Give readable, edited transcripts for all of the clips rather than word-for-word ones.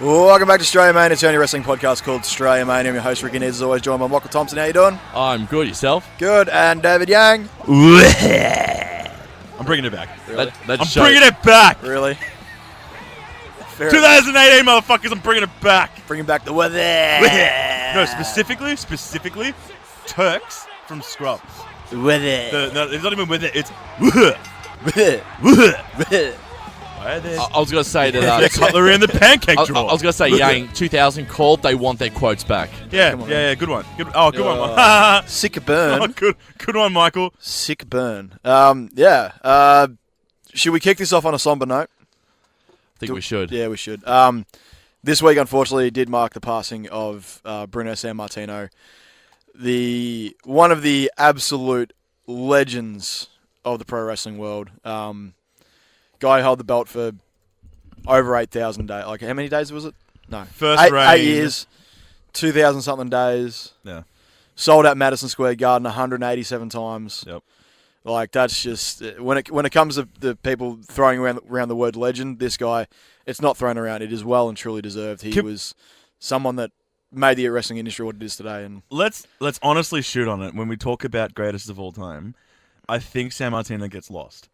Welcome back to Australia Mania. It's the only wrestling podcast called Australia Mania. I'm your host, Ricky Needs, as always joined by Michael Thompson. How you doing? I'm good. Yourself? Good. And David Yang? I'm bringing it back. Really? Bringing it back. Really? 2018, motherfuckers. I'm bringing it back. Bringing back the weather. No, specifically, Turks from Scrubs. Weather. No, it's not even with it. It's. I was going to say that. The cutlery and the pancake I drawer. was going to say, Yang, 2000 called. They want their quotes back. Yeah, good one. Good one. Sick burn. Oh, good one, Michael. Sick burn. Should we kick this off on a somber note? I think we should. Yeah, we should. This week, unfortunately, did mark the passing of Bruno Sammartino, one of the absolute legends of the pro wrestling world. Guy held the belt for over 8,000 days. Like, how many days was it? No. First reign. 8 years, 2,000-something days. Yeah. Sold out Madison Square Garden 187 times. Yep. Like, that's just... When it comes to the people throwing around the word legend, this guy, it's not thrown around. It is well and truly deserved. He was someone that made the wrestling industry what it is today. And Let's honestly shoot on it. When we talk about greatest of all time, I think Sammartino gets lost.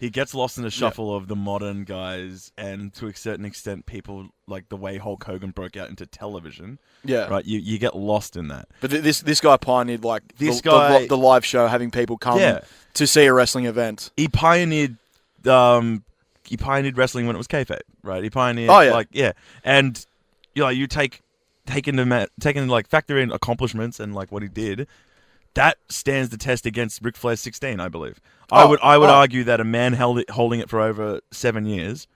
He gets lost in the shuffle of the modern guys, and to a certain extent, people like the way Hulk Hogan broke out into television. yeah, Right, you get lost in that. But this guy pioneered This guy- the live show, having people come to see a wrestling event. He pioneered wrestling when it was kayfabe, right? He pioneered, and you factor in accomplishments and like what he did. That stands the test against Ric Flair's 16, I believe. I would argue that a man holding it for over 7 years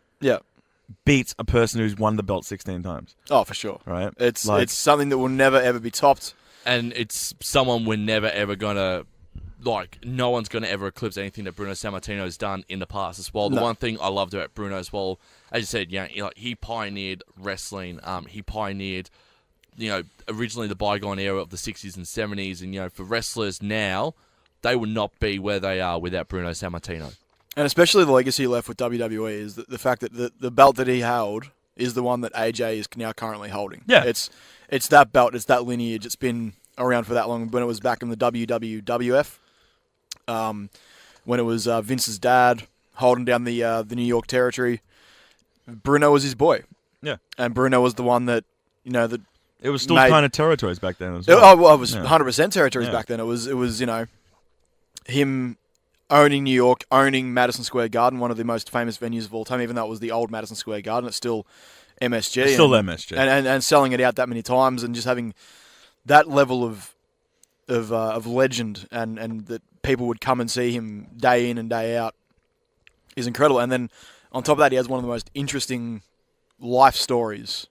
beats a person who's won the belt 16 times. Oh, for sure. Right? It's something that will never, ever be topped. And it's someone we're never, ever going to... no one's going to ever eclipse anything that Bruno Sammartino's done in the past as well. The one thing I loved about Bruno as well, as you said, he pioneered wrestling. He pioneered... originally the bygone era of the 60s and 70s, and, for wrestlers now, they would not be where they are without Bruno Sammartino. And especially the legacy he left with WWE is the fact that the belt that he held is the one that AJ is now currently holding. Yeah. It's that belt, it's that lineage. It's been around for that long. When it was back in the WWF, when it was Vince's dad holding down the New York territory, Bruno was his boy. Yeah. And Bruno was the one that, It was still kind of territories back then as well. It was 100% territories back then. It was him owning New York, owning Madison Square Garden, one of the most famous venues of all time. Even though it was the old Madison Square Garden, it's still MSG. It's still MSG. And selling it out that many times, and just having that level of legend, and that people would come and see him day in and day out is incredible. And then on top of that, he has one of the most interesting life stories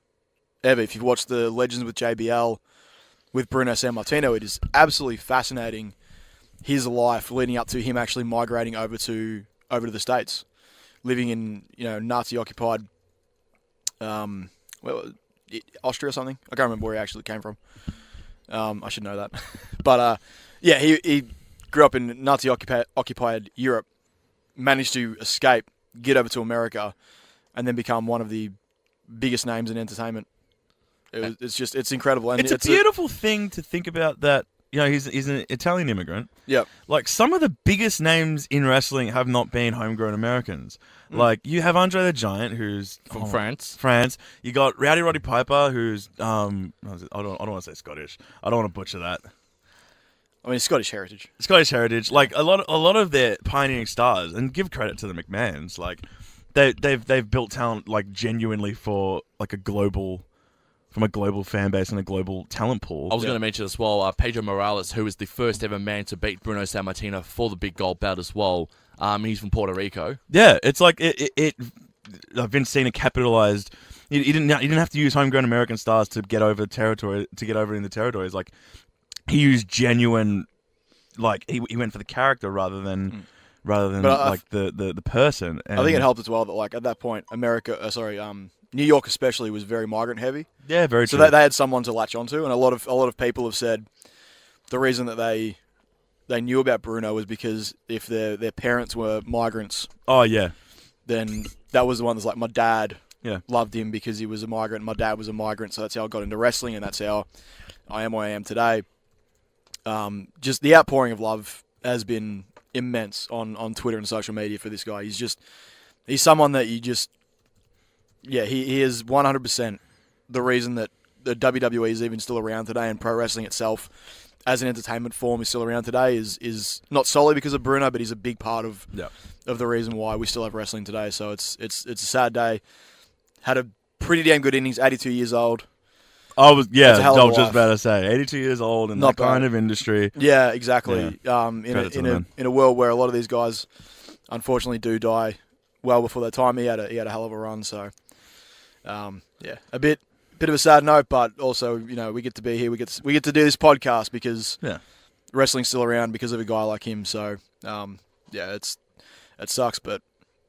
ever. If you've watched the Legends with JBL with Bruno Sammartino, it is absolutely fascinating, his life leading up to him actually migrating over to the States, living in Nazi occupied Austria or something. I can't remember where he actually came from. I should know that. But he grew up in Nazi occupied Europe, managed to escape, get over to America, and then become one of the biggest names in entertainment. It's incredible. And it's a beautiful thing to think about that, he's an Italian immigrant. Yeah. Like, some of the biggest names in wrestling have not been homegrown Americans. Like, you have Andre the Giant, who's From France. You got Rowdy Roddy Piper, who's, I don't want to say Scottish. I don't want to butcher that. I mean, Scottish heritage. Like, a lot of their pioneering stars, and give credit to the McMahons, like, they've built talent, like, genuinely for, like, a global fan base and a global talent pool. I was going to mention as well, Pedro Morales, who was the first ever man to beat Bruno Sammartino for the big gold belt as well. He's from Puerto Rico. Yeah, it's like Vince Cena capitalized. He didn't have to use homegrown American stars to get over in the territories. Like, he used genuine, like, he went for the character rather than the person. And I think it helped as well that, like, at that point, New York especially was very migrant heavy. Yeah, very true. So they had someone to latch onto, and a lot of people have said the reason that they knew about Bruno was because if their parents were migrants, oh yeah, then that was the one that's like, my dad loved him because he was a migrant. My dad was a migrant, so that's how I got into wrestling, and that's how I am where I am today. Just the outpouring of love has been immense on Twitter and social media for this guy. He's someone that he is 100% the reason that the WWE is even still around today, and pro wrestling itself as an entertainment form is still around today is not solely because of Bruno, but he's a big part of the reason why we still have wrestling today. So it's a sad day. Had a pretty damn good innings, 82 years old. I was just life. about to say, 82 years old in Not that kind of industry. Yeah, exactly. Yeah. In a world where a lot of these guys unfortunately do die well before their time, he had a hell of a run. So a bit of a sad note, but also we get to be here. We get to do this podcast because wrestling's still around because of a guy like him. So it sucks, but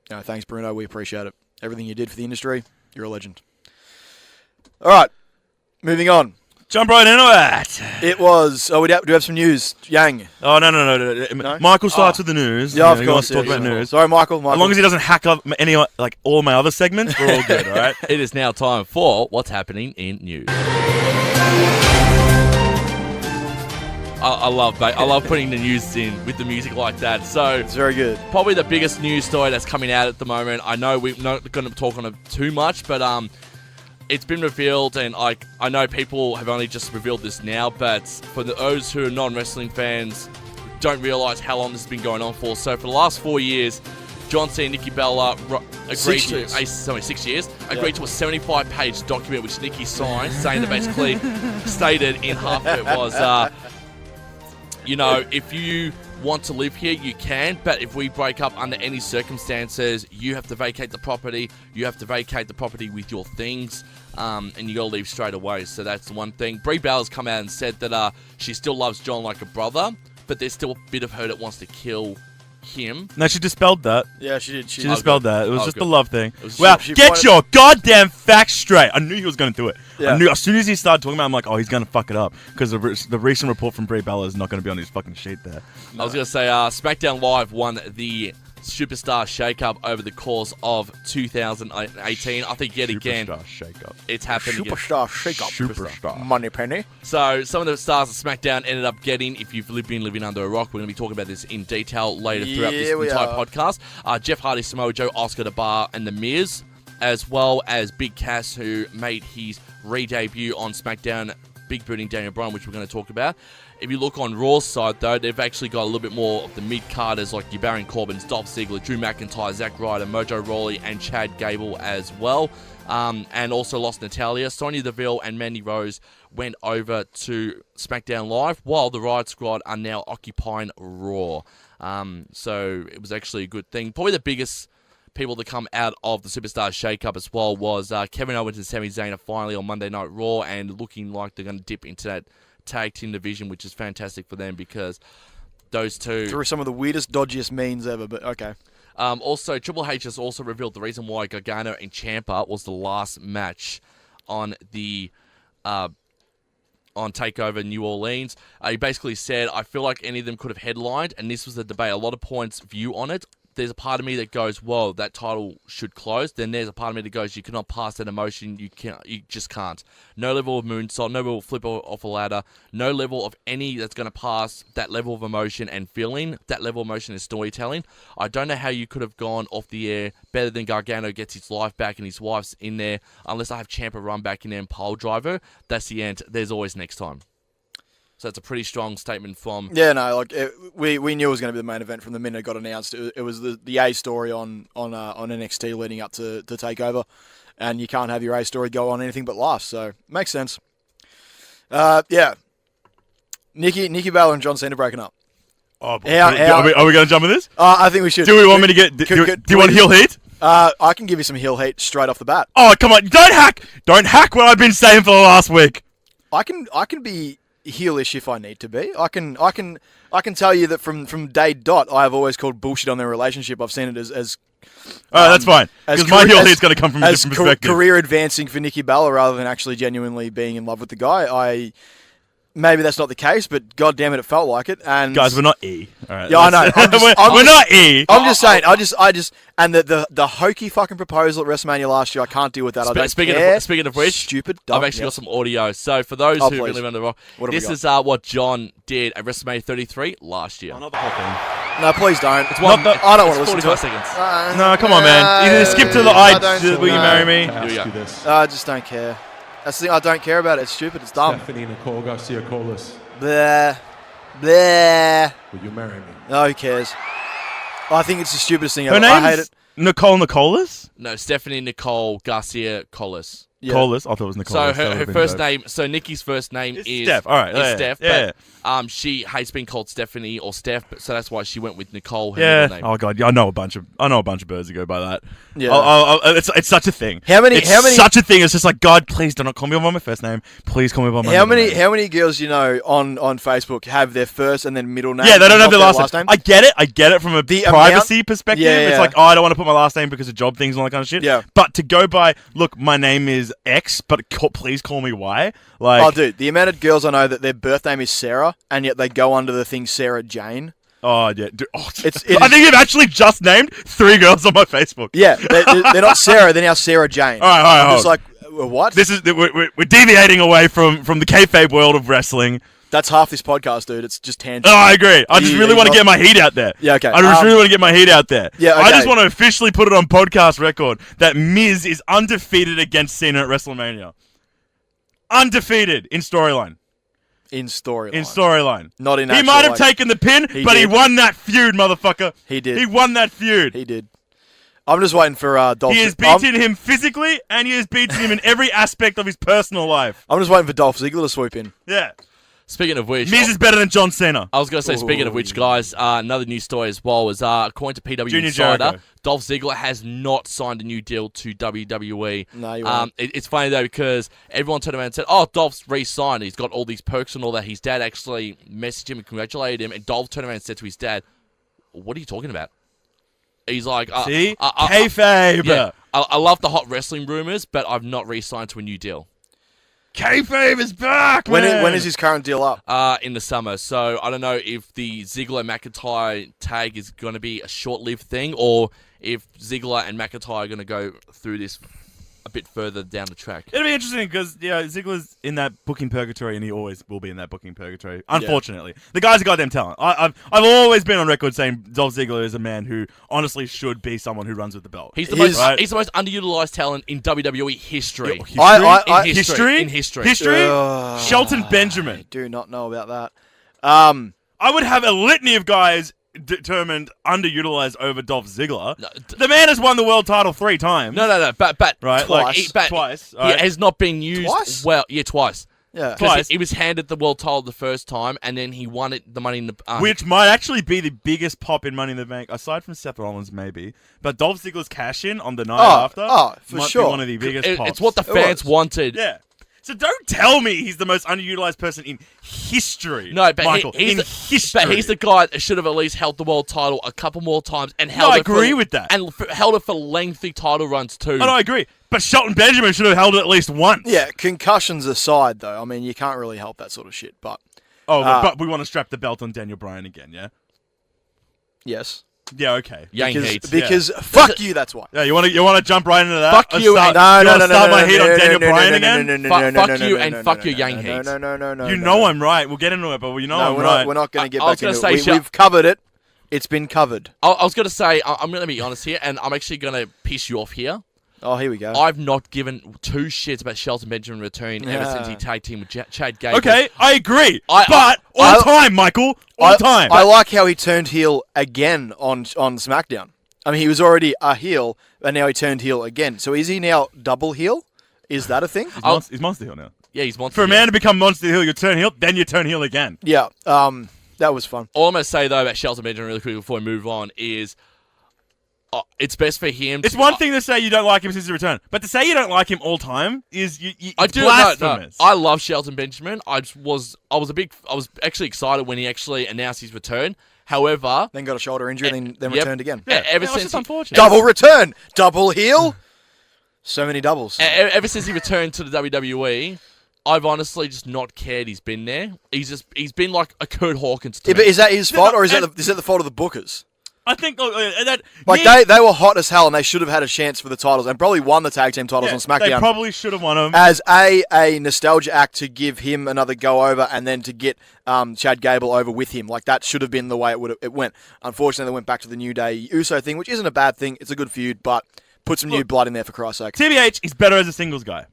thanks Bruno, we appreciate it. Everything you did for the industry, you're a legend. All right, moving on. Jump right into it. It was. Oh, do we have some news, Yang? Oh no. Michael starts with the news. Yeah, of course. Talk about news. Sorry, Michael. As long as he doesn't hack up all my other segments, we're all good. All right. It is now time for what's happening in news. I love putting the news in with the music like that. So It's very good. Probably the biggest news story that's coming out at the moment. I know we're not going to talk on it too much, but it's been revealed, and I know people have only just revealed this now, but for those who are non-wrestling fans, don't realise how long this has been going on for. So for the last 4 years, John Cena and Nikki Bella agreed 6 years. 6 years, agreed to a 75-page document which Nikki signed, saying that basically stated in half of it was, if you want to live here, you can, but if we break up under any circumstances, you have to vacate the property. You have to vacate the property with your things, and you got to leave straight away. So that's the one thing. Brie Balla's come out and said that she still loves John like a brother, but there's still a bit of her that wants to kill him. No, she dispelled that. Yeah, she did. She dispelled that. It was just good. the love thing. Well, get your goddamn facts straight. I knew he was going to do it. Yeah. I knew as soon as he started talking about it, I'm like, oh, he's going to fuck it up. Because the recent report from Brie Bella is not going to be on his fucking sheet there. I was going to say, SmackDown Live won the Superstar Shake-Up over the course of 2018. I think yet again, Superstar Shake-Up. it's happened again. Superstar shake-up. Superstar. Money penny. So some of the stars of SmackDown ended up getting, if you've been living under a rock, we're going to be talking about this in detail later throughout this entire podcast. Jeff Hardy, Samoa Joe, Oscar the Bar, and The Miz, as well as Big Cass, who made his re-debut on SmackDown, big booting Daniel Bryan, which we're going to talk about. If you look on Raw's side, though, they've actually got a little bit more of the mid-carders like your Baron Corbin's, Dolph Ziggler, Drew McIntyre, Zack Ryder, Mojo Rawley, and Chad Gable as well. And also lost Natalya. Sonya Deville and Mandy Rose went over to SmackDown Live, while the Riot Squad are now occupying Raw. So it was actually a good thing. Probably the biggest people to come out of the Superstar Shake-Up as well was Kevin Owens and Sami Zayn are finally on Monday Night Raw and looking like they're going to dip into that tag team division, which is fantastic for them because those two... Through some of the weirdest, dodgiest means ever, but okay. Also, Triple H has also revealed the reason why Gargano and Ciampa was the last match on the... on TakeOver New Orleans. He basically said, I feel like any of them could have headlined, and this was the debate. A lot of points view on it. There's a part of me that goes, whoa, that title should close. Then there's a part of me that goes, you cannot pass that emotion. You just can't. No level of moonsault, no level of flip off a ladder, no level of any that's going to pass that level of emotion and feeling. That level of emotion is storytelling. I don't know how you could have gone off the air better than Gargano gets his life back and his wife's in there, unless I have Ciampa run back in there and pole driver. That's the end. There's always next time. So it's a pretty strong statement from... Yeah, no, we knew it was going to be the main event from the minute it got announced. It was the A story on NXT leading up to TakeOver, and you can't have your A story go on anything but laughs, so makes sense. Yeah. Nikki Bella and John Cena breaking up. Oh, are we going to jump in this? I think we should. Do we want me to get... Do you want heel heat? I can give you some heel heat straight off the bat. Oh, come on. Don't hack what I've been saying for the last week. I can be heelish if I need to be. I can tell you that from day dot, I have always called bullshit on their relationship. I've seen it as all right, that's fine. Because my heel heat's going to come from a different perspective. Career advancing for Nikki Bella rather than actually genuinely being in love with the guy. maybe that's not the case, but god damn it felt like it. And Guys, we're not E. All right, yeah, I know. we're not E. I'm just saying. I just, and the hokey fucking proposal at WrestleMania last year. I can't deal with that. I don't care. Speaking of which, stupid. Dumb, I've actually got some audio. So for those who really want to rock, this is what John did at WrestleMania 33 last year. Not the whole thing. No, please don't. I don't want to listen to 45 it. seconds. No, come on, man. Either skip to the will you marry me? Here we go. I just don't care. That's the thing. I don't care about it. It's stupid. It's dumb. Stephanie Nicole Garcia Colas, Blah. Blah. will you marry me? No, who cares? I think it's the stupidest thing Her ever. I hate name's it. Nicole Nicolas? No, Stephanie Nicole Garcia Collis. Yeah. Colas? I thought it was Nicolas. So her first name. So Nikki's first name is Steph. All right. Is Steph. Yeah. But she hates being called Stephanie or Steph, so that's why she went with Nicole. Her Yeah. middle name. Oh god. Yeah, I know a bunch of birds that go by that. Yeah. It's such a thing. How many? Such a thing. It's just like, God, please do not call me by my first name. Please call me by my How middle name. How many girls you know on Facebook have their first and then middle name? Yeah, they don't have not their last name. I get it from a privacy perspective. Yeah, It's yeah. like, oh, I don't want to put my last name because of job things and all that kind of shit. Yeah. But to go by, look, my name is X, but please call me Y. Like, Oh, dude, the amount of girls I know that their birth name is Sarah, and yet they go under the thing Sarah Jane. oh yeah. Dude, It I is- think you've actually just named 3 girls on my Facebook. Yeah, they're not Sarah. They're now Sarah Jane. All right, I'm just like, what? This is we're deviating away from the kayfabe world of wrestling. That's half this podcast, dude. It's just tangent. Oh, I agree. I just You- really you want to got- get my heat out there. Yeah, okay. I just really want to get my heat out there. Yeah, I just okay. want to officially put it on podcast record that Miz is undefeated against Cena at WrestleMania. Undefeated in storyline. In storyline. In storyline. Not in He actual, might have like- taken the pin, He but he did. won that feud, motherfucker. He did. He won that feud. He did. I'm just waiting for Dolph. He has beaten him physically, and he has beaten him in every aspect of his personal life. I'm just waiting for Dolph Ziggler to swoop in. Yeah. Speaking of which, Miz is better than John Cena. I was going to say, speaking of which, guys, another news story as well is, according to PW Junior Insider, Jericho. Dolph Ziggler has not signed a new deal to WWE. No, you won't. It's funny, though, because everyone turned around and said, oh, Dolph's re-signed. He's got all these perks and all that. His dad actually messaged him and congratulated him, and Dolph turned around and said to his dad, what are you talking about? He's like, See? Kayfabe. yeah, I love the hot wrestling rumors, but I've not re-signed to a new deal. Kayfabe is back, When man. is his current deal up? In the summer. So I don't know if the Ziggler-McIntyre tag is going to be a short-lived thing or if Ziggler and McIntyre are going to go through this a bit further down the track. It'll be interesting because Ziggler's in that booking purgatory, and he always will be in that booking purgatory. Unfortunately, the guy's a goddamn talent. I've always been on record saying Dolph Ziggler is a man who honestly should be someone who runs with the belt. He's the He most is- he's the most underutilized talent in WWE history. History? In history. History? Ugh. Shelton Benjamin. I do not know about that. I would have a litany of guys determined underutilized over Dolph Ziggler. No, The man has won the world title 3 times. No, but Right, Twice. twice. He Right. has not been used Twice? well. Yeah, twice. Yeah. Because Twice. he was handed the world title the first time, and then he won it, the money in the Which might actually be the biggest pop in Money in the Bank, aside from Seth Rollins, maybe. But Dolph Ziggler's cash in on the night after for might sure. be one of the biggest pops. It's what the It fans was. wanted. Yeah. So don't tell me he's the most underutilized person in history. No, but Michael, he's in the, history. But he's the guy that should have at least held the world title a couple more times and held I it. agree with that. And held it for lengthy title runs too. Oh, no, I agree. But Shelton Benjamin should have held it at least once. Yeah, concussions aside, though, I mean, you can't really help that sort of shit. But Oh, but we want to strap the belt on Daniel Bryan again, yeah? yes, Yeah, okay. Yang because, hates. because fuck you. That's why. Yeah, you want to jump right into that? Fuck Let's you Start, and- you want to start my heat on Daniel Bryan again? Fuck you and fuck your Yang hates. No. You know I'm right. We'll get into it, but you know I'm right. We're not going to get I was back gonna into say, it. We've covered it. It's been covered. I was going to say, I'm going to be honest here, and I'm actually going to piss you off here. Oh, here we go. I've not given 2 shits about Shelton Benjamin returning ever since he tag team with Chad Gable. Okay, I agree. I- but I- all time, Michael. All time. I like how he turned heel again on SmackDown. I mean, he was already a heel, and now he turned heel again. So is he now double heel? Is that a thing? He's Monster Heel now. Yeah, he's monster. For a man to become Monster Heel, you turn heel, then you turn heel again. Yeah. That was fun. All I'm going to say, though, about Shelton Benjamin really quickly before we move on is it's best for him. It's one thing to say you don't like him since his return, but to say you don't like him all time is I it's do blasphemous. I love Shelton Benjamin. I was actually excited when he actually announced his return. However, Then got a shoulder injury, then yep. returned again. Yeah, ever it's since just he- unfortunate. Double return. Double heel. So many doubles. ever since he returned to the WWE, I've honestly just not cared he's been there. He's been like a Kurt Hawkins to Yeah, me. but is that his fault, or is that the fault of the bookers? I think that They were hot as hell, and they should have had a chance for the titles, and probably won the tag team titles on SmackDown. They probably should have won them. As a nostalgia act to give him another go over, and then to get Chad Gable over with him. Like, that should have been the way it went. Unfortunately, they went back to the New Day Uso thing, which isn't a bad thing. It's a good feud, but put some new blood in there for Christ's sake. TBH is better as a singles guy.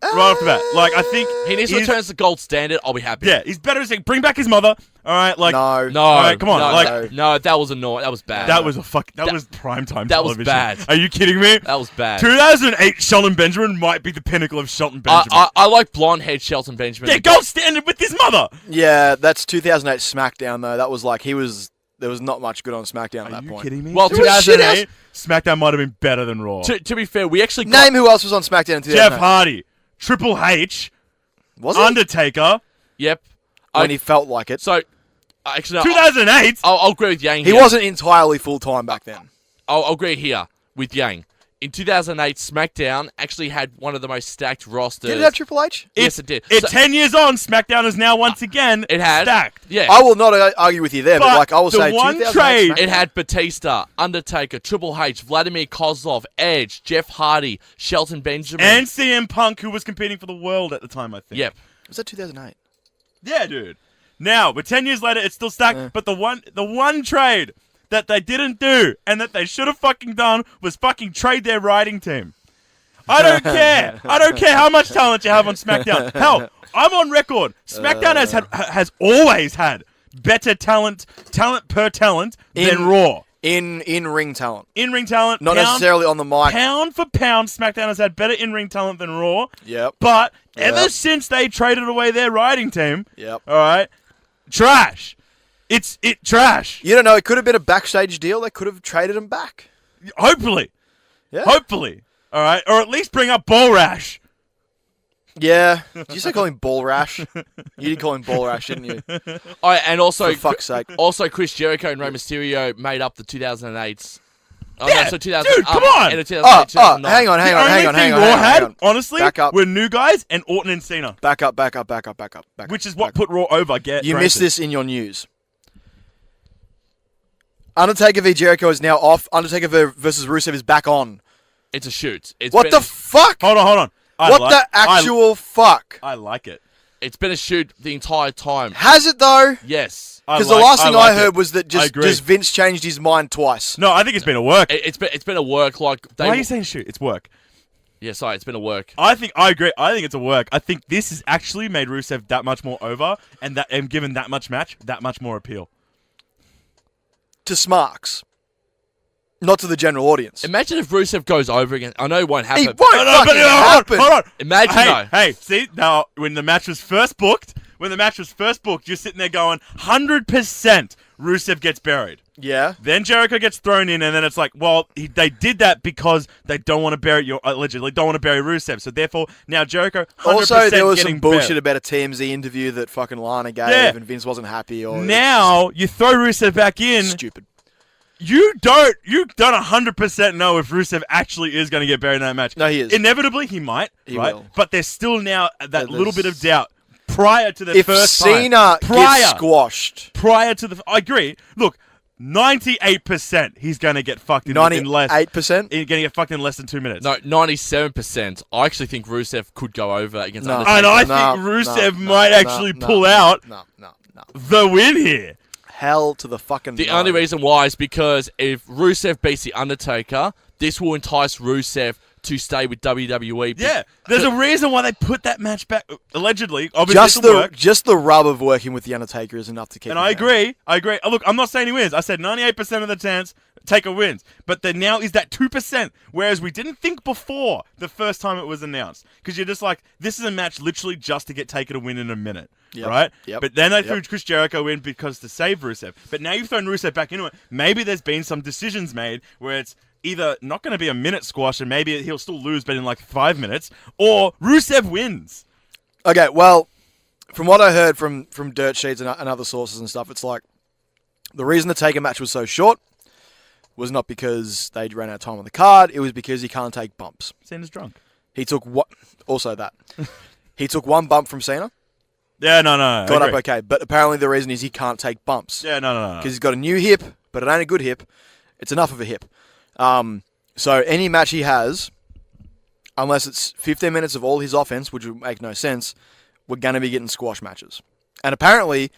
Right off the bat. Like, I think he needs to return to the gold standard. I'll be happy. Yeah, he's better as a bring back his mother. All right, like No. all right, come on. That was annoying. That was bad. That was primetime that was television. bad. Are you kidding me? That was bad. 2008 Shelton Benjamin might be the pinnacle of Shelton Benjamin. I like blonde head Shelton Benjamin. Yeah, gold standard with his mother. Yeah, that's 2008 SmackDown, though. That was like, there was not much good on SmackDown at that point. Are you kidding me? Well, 2008 SmackDown might have been better than Raw. To be fair, we actually got... Name who else was on SmackDown in 2008. Jeff Hardy, Triple H, Was he? Undertaker. Yep. When he felt like it. So, actually, no, 2008. I'll agree with Yang He here. wasn't entirely full-time back then. I'll agree here with Yang. In 2008, SmackDown actually had one of the most stacked rosters. Did it have Triple H? Yes, it did. It's 10 years on. SmackDown is now once again It had. stacked. Yeah. I will not argue with you there, but like I will the say one 2008 trade- SmackDown. It had Batista, Undertaker, Triple H, Vladimir Kozlov, Edge, Jeff Hardy, Shelton Benjamin. And CM Punk, who was competing for the world at the time, I think. Yep. Was that 2008? Yeah, dude. Now, but 10 years later, it's still stacked. But the one trade that they didn't do and that they should have fucking done was fucking trade their writing team. I don't care. I don't care how much talent you have on SmackDown. Hell, I'm on record. SmackDown has always had better talent per talent than Raw. In-ring talent. In-ring talent. Not necessarily on the mic. Pound for pound, SmackDown has had better in-ring talent than Raw. Yep. But ever since they traded away their writing team, Yep. all right, trash. It's trash. You don't know. It could have been a backstage deal. They could have traded him back. Hopefully. Yeah. Hopefully. All right, or at least bring up Ball Rash. Yeah. Did you say call him Ball Rash? You did call him Ball Rash, didn't you? And also, For fuck's sake. Also, Chris Jericho and Rey Mysterio made up the 2008s. Oh, Yeah, no, so 2000, dude, come on! end of 2008, 2009. hang on. The only thing Raw had, honestly, Back up. were new guys and Orton and Cena, Back up. which is what put Raw over. You missed this in your news. Undertaker v Jericho is now off. Undertaker versus Rusev is back on. It's a shoot. What the fuck? Hold on. What the actual fuck? I like it. It's been a shoot the entire time. Has it though? Yes. Because the last thing I heard was that just agree. Vince changed his mind twice. No, I think it's been a work. It's been a work. Like they, Why are you saying shoot? It's work. Yeah, sorry, it's been a work. I agree. I think it's a work. I think this has actually made Rusev that much more over, and given that much match, that much more appeal. To Smarks. Not to the general audience. Imagine if Rusev goes over again. I know it won't happen. He won't fucking happen. Hold on. Imagine though. Hey, see now when the match was first booked, you're sitting there going 100% Rusev gets buried. Yeah. Then Jericho gets thrown in, and then it's like, well, they did that because they don't want to bury allegedly don't want to bury Rusev. So therefore, now Jericho 100% Also, there was some getting bullshit buried. about a TMZ interview that fucking Lana gave, Yeah. and Vince wasn't happy. Or Now you throw Rusev back in. stupid. You don't 100% know if Rusev actually is going to get buried in that match. No, he is. Inevitably, he might. He right? will. But there's still now that There's- little bit of doubt prior to the If first Cena time. gets squashed, Prior to the... I agree. Look, 98% he's going to get fucked in less... 98%. He's going to get fucked in less than 2 minutes. No, 97%. I actually think Rusev could go over against No. Undertaker. And I No, think Rusev no, might no, actually no, pull no, out No. the win here. Hell to the fucking The no. only reason why is because if Rusev beats the Undertaker, this will entice Rusev to stay with WWE. Yeah, there's a reason why they put that match back. Allegedly, obviously, Just the rub of working with the Undertaker is enough to keep. And him I down. agree. Look, I'm not saying he wins. I said 98% of the chance Taker wins. But there now is that 2%, whereas we didn't think before the first time it was announced. Because you're just like, this is a match literally just to get Taker to win in a minute. Yep. Right? Yep. But then they threw Chris Jericho in because to save Rusev. But now you've thrown Rusev back into it. Maybe there's been some decisions made where it's either not going to be a minute squash and maybe he'll still lose but in like 5 minutes, or Rusev wins. Okay, well, from what I heard from dirt sheets and other sources and stuff, it's like the reason the Taker match was so short was not because they ran out of time on the card. It was because he can't take bumps. Cena's drunk. He took what? Also that. He took one bump from Cena, Yeah, no. got up agree. okay. But apparently the reason is he can't take bumps. Yeah, no. Because he's got a new hip, but it ain't a good hip. It's enough of a hip. So any match he has, unless it's 15 minutes of all his offense, which would make no sense, we're going to be getting squash matches. And apparently,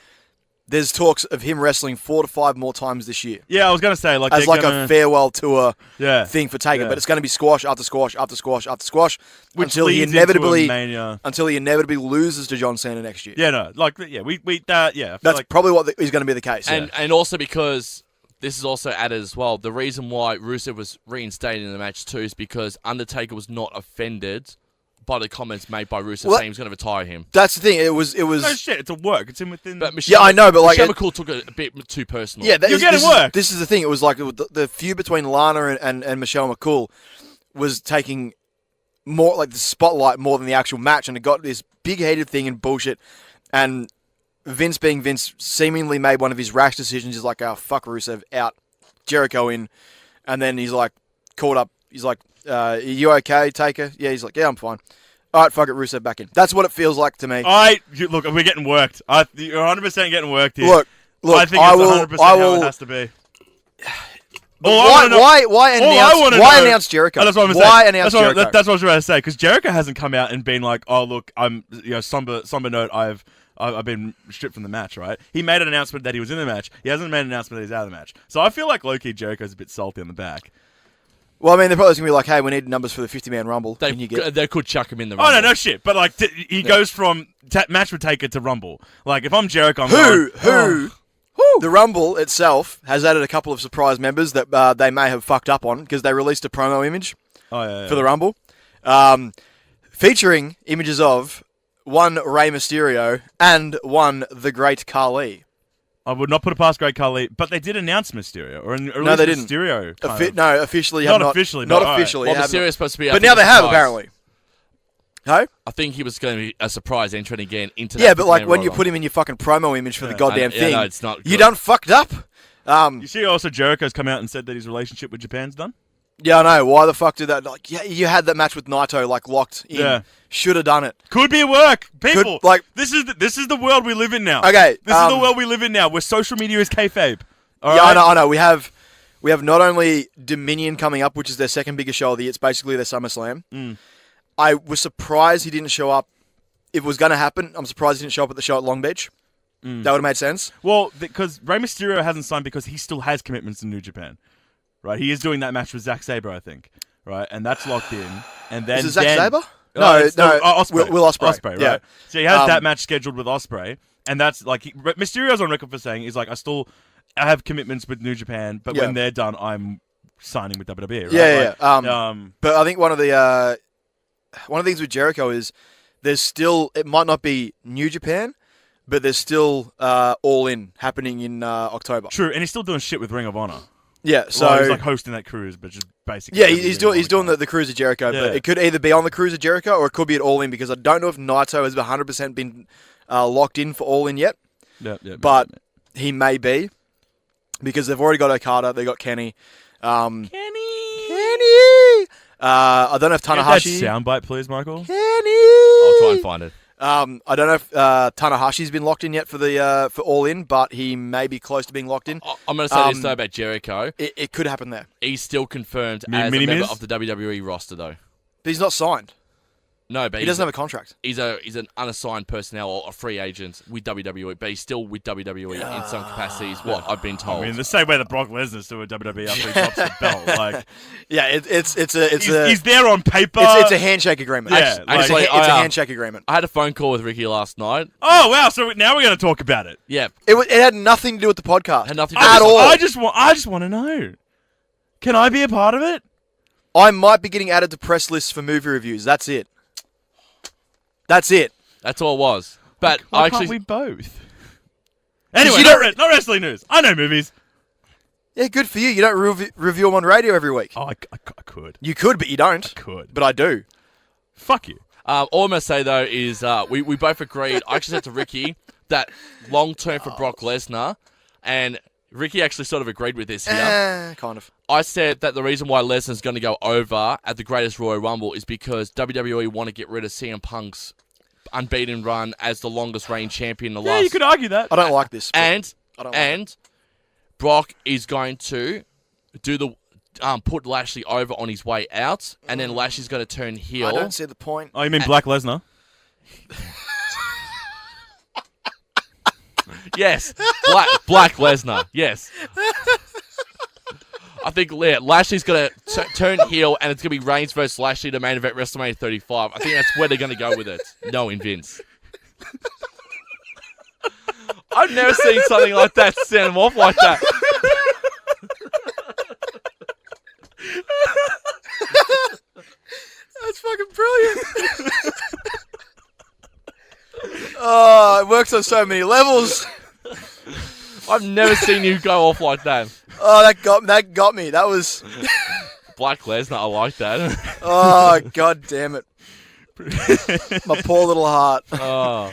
there's talks of him wrestling 4 to 5 more times this year. Yeah, I was going to say, like, As like a farewell tour thing for Taker. Yeah. But it's going to be squash after squash after squash after squash Which until he leads into a inevitably Mania. loses to John Cena next year. Yeah, no. Like, yeah, I feel That's like, probably what is going to be the case. And also because this is also added as well, the reason why Rusev was reinstated in the match too is because Undertaker was not offended by the comments made by Rusev saying he was going to retire him. That's the thing. It was. no shit, it's a work. It's in within... But Michelle, I know, but like Michelle McCool took it a bit too personal. Yeah, You're getting work. This is the thing. It was like the feud between Lana and Michelle McCool was taking more like the spotlight more than the actual match, and it got this big-headed thing and bullshit. And Vince, being Vince, seemingly made one of his rash decisions. He's like, "Oh fuck, Rusev out, Jericho in," and then he's like called up. He's like, "Are you okay, Taker?" Yeah, he's like, "Yeah, I'm fine." All right, fuck it, Rusev back in. That's what it feels like to me. Look, we're getting worked. You're 100% getting worked here. Look. I think it's 100% how it has to be. Why announce Jericho? That's what I'm Why saying. announce Jericho? That's what I was about to say. Because Jericho hasn't come out and been like, "Oh, look, I'm somber note. I've been stripped from the match." Right? He made an announcement that he was in the match. He hasn't made an announcement that he's out of the match. So I feel like low-key Jericho's a bit salty on the back. Well, I mean, they're probably going to be like, "Hey, we need numbers for the 50-man Rumble." They could chuck him in the Oh, Rumble. no shit. But like, he goes from match with Taker to Rumble. Like, if I'm Jericho, I'm Who? The Rumble itself has added a couple of surprise members that they may have fucked up on because they released a promo image for the Rumble, featuring images of one Rey Mysterio and one the Great Khali. I would not put it past Great Khali, but they did announce Mysterio, or at least No, they didn't. Mysterio. No, officially, Not have officially, not but officially. Well, have Mysterio's not. supposed to be... But now they have apparently. Hey? I think he was going to be a surprise entrant again into that. Yeah, but like 50-man when you Royal put him in your fucking promo image for the goddamn thing, no, it's not you good. done fucked up. You see, also Jericho's come out and said that his relationship with Japan's done. Yeah, I know. Why the fuck did that? Like, yeah, you had that match with Naito like locked in. Yeah. Should have done it. Could be a work, people. This is the world we live in now. Okay, this is the world we live in now, where social media is kayfabe. All yeah, right? I know. We have not only Dominion coming up, which is their second biggest show of the year. It's basically their SummerSlam. I was surprised he didn't show up. If it was going to happen, I'm surprised he didn't show up at the show at Long Beach. That would have made sense. Well, because Rey Mysterio hasn't signed because he still has commitments in New Japan, right? He is doing that match with Zack Sabre, I think, right? And that's locked in. And then Is it Zack Sabre? No, Ospreay. Will Ospreay. Ospreay, right? Yeah. So he has that match scheduled with Ospreay, and that's like Mysterio's on record for saying he's like, I have commitments with New Japan, but when they're done, I'm signing with WWE. Right? Yeah. But I think one of the things with Jericho is it might not be New Japan, but there's still All In happening in October. True, and he's still doing shit with Ring of Honor. Yeah, so well, he's like hosting that cruise, but just basically. Yeah, he's doing the Cruise of Jericho, Yeah. but it could either be on the Cruise of Jericho or it could be at All In because I don't know if Naito has 100% been locked in for All In yet. Yeah, but he may be because they've already got Okada, they got Kenny. Kenny. I don't know if Tanahashi. Get that soundbite, please, Michael. Kenny. I'll try and find it. I don't know if Tanahashi's been locked in yet for All In, but he may be close to being locked in. I'm going to say this though about Jericho. It could happen there. He's still confirmed as a member of the WWE roster though. But he's not signed. No, but he doesn't have a contract. He's an unassigned personnel or a free agent with WWE, but he's still with WWE in some capacities. What I've been told. I mean, the same way that Brock Lesnar's still with WWE after he drops the belt. Like, yeah, he's there on paper. It's a handshake agreement. Yeah, it's a handshake agreement. I had a phone call with Ricky last night. Oh wow! So now we're going to talk about it. Yeah, it had nothing to do with the podcast. Had nothing to do at with all. I just want to know. Can I be a part of it? I might be getting added to press lists for movie reviews. That's it. That's all it was. But Why I can't actually we both? Anyway, you no wrestling news. I know movies. Yeah, good for you. You don't review them on radio every week. Oh, I could. You could, but you don't. I could. But I do. Fuck you. all I'm going to say, though, is we both agreed. I actually said to Ricky that long term for Brock Lesnar, and Ricky actually sort of agreed with this here. Kind of. I said that the reason why Lesnar's going to go over at the Greatest Royal Rumble is because WWE want to get rid of CM Punk's unbeaten run as the longest reigning champion in the Yeah, last. you could argue that. I don't like this. but And I don't like it. Brock is going to do the put Lashley over on his way out, and then Lashley's going to turn heel. I don't see the point. Oh, you mean Black Lesnar? Yes, Black Lesnar. Yes. I think Lashley's going to turn heel, and it's going to be Reigns versus Lashley, the main event, WrestleMania 35. I think that's where they're going to go with it. Knowing Vince. I've never seen something like that send him off like that. That's fucking brilliant. Oh, it works on so many levels. I've never seen you go off like that. Oh, that got me. That was. Black Lesnar, I like that. Oh, god damn it. My poor little heart. Oh.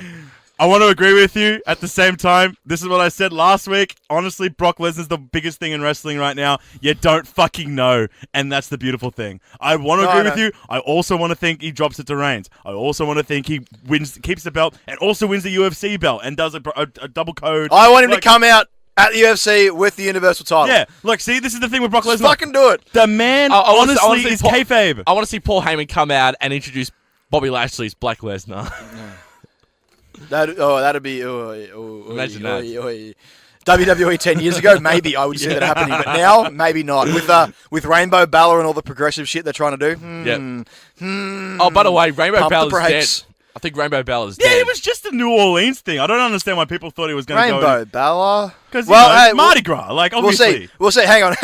I want to agree with you. At the same time, this is what I said last week. Honestly, Brock Lesnar's the biggest thing in wrestling right now. You don't fucking know, and that's the beautiful thing. I want to agree with you. I also want to think he drops it to Reigns. I also want to think he keeps the belt, and also wins the UFC belt, and does a double code. I want him to come out at the UFC with the Universal title. Yeah, look, see, this is the thing with Brock Just Lesnar. fucking do it. The man, I wanna honestly, see is Paul- kayfabe. I want to see Paul Heyman come out and introduce Bobby Lashley as Black Lesnar. That'd be. Imagine that. WWE 10 years ago, maybe I would see that happening, but now, maybe not. With Rainbow Balor and all the progressive shit they're trying to do. Oh, by the way, Rainbow Pump the Balor's dead. brakes. I think Rainbow Balor's Yeah, dead. it was just a New Orleans thing. I don't understand why people thought he was going to go. Rainbow Balor. Because, hey, Mardi Gras, like, obviously. We'll see. Hang on.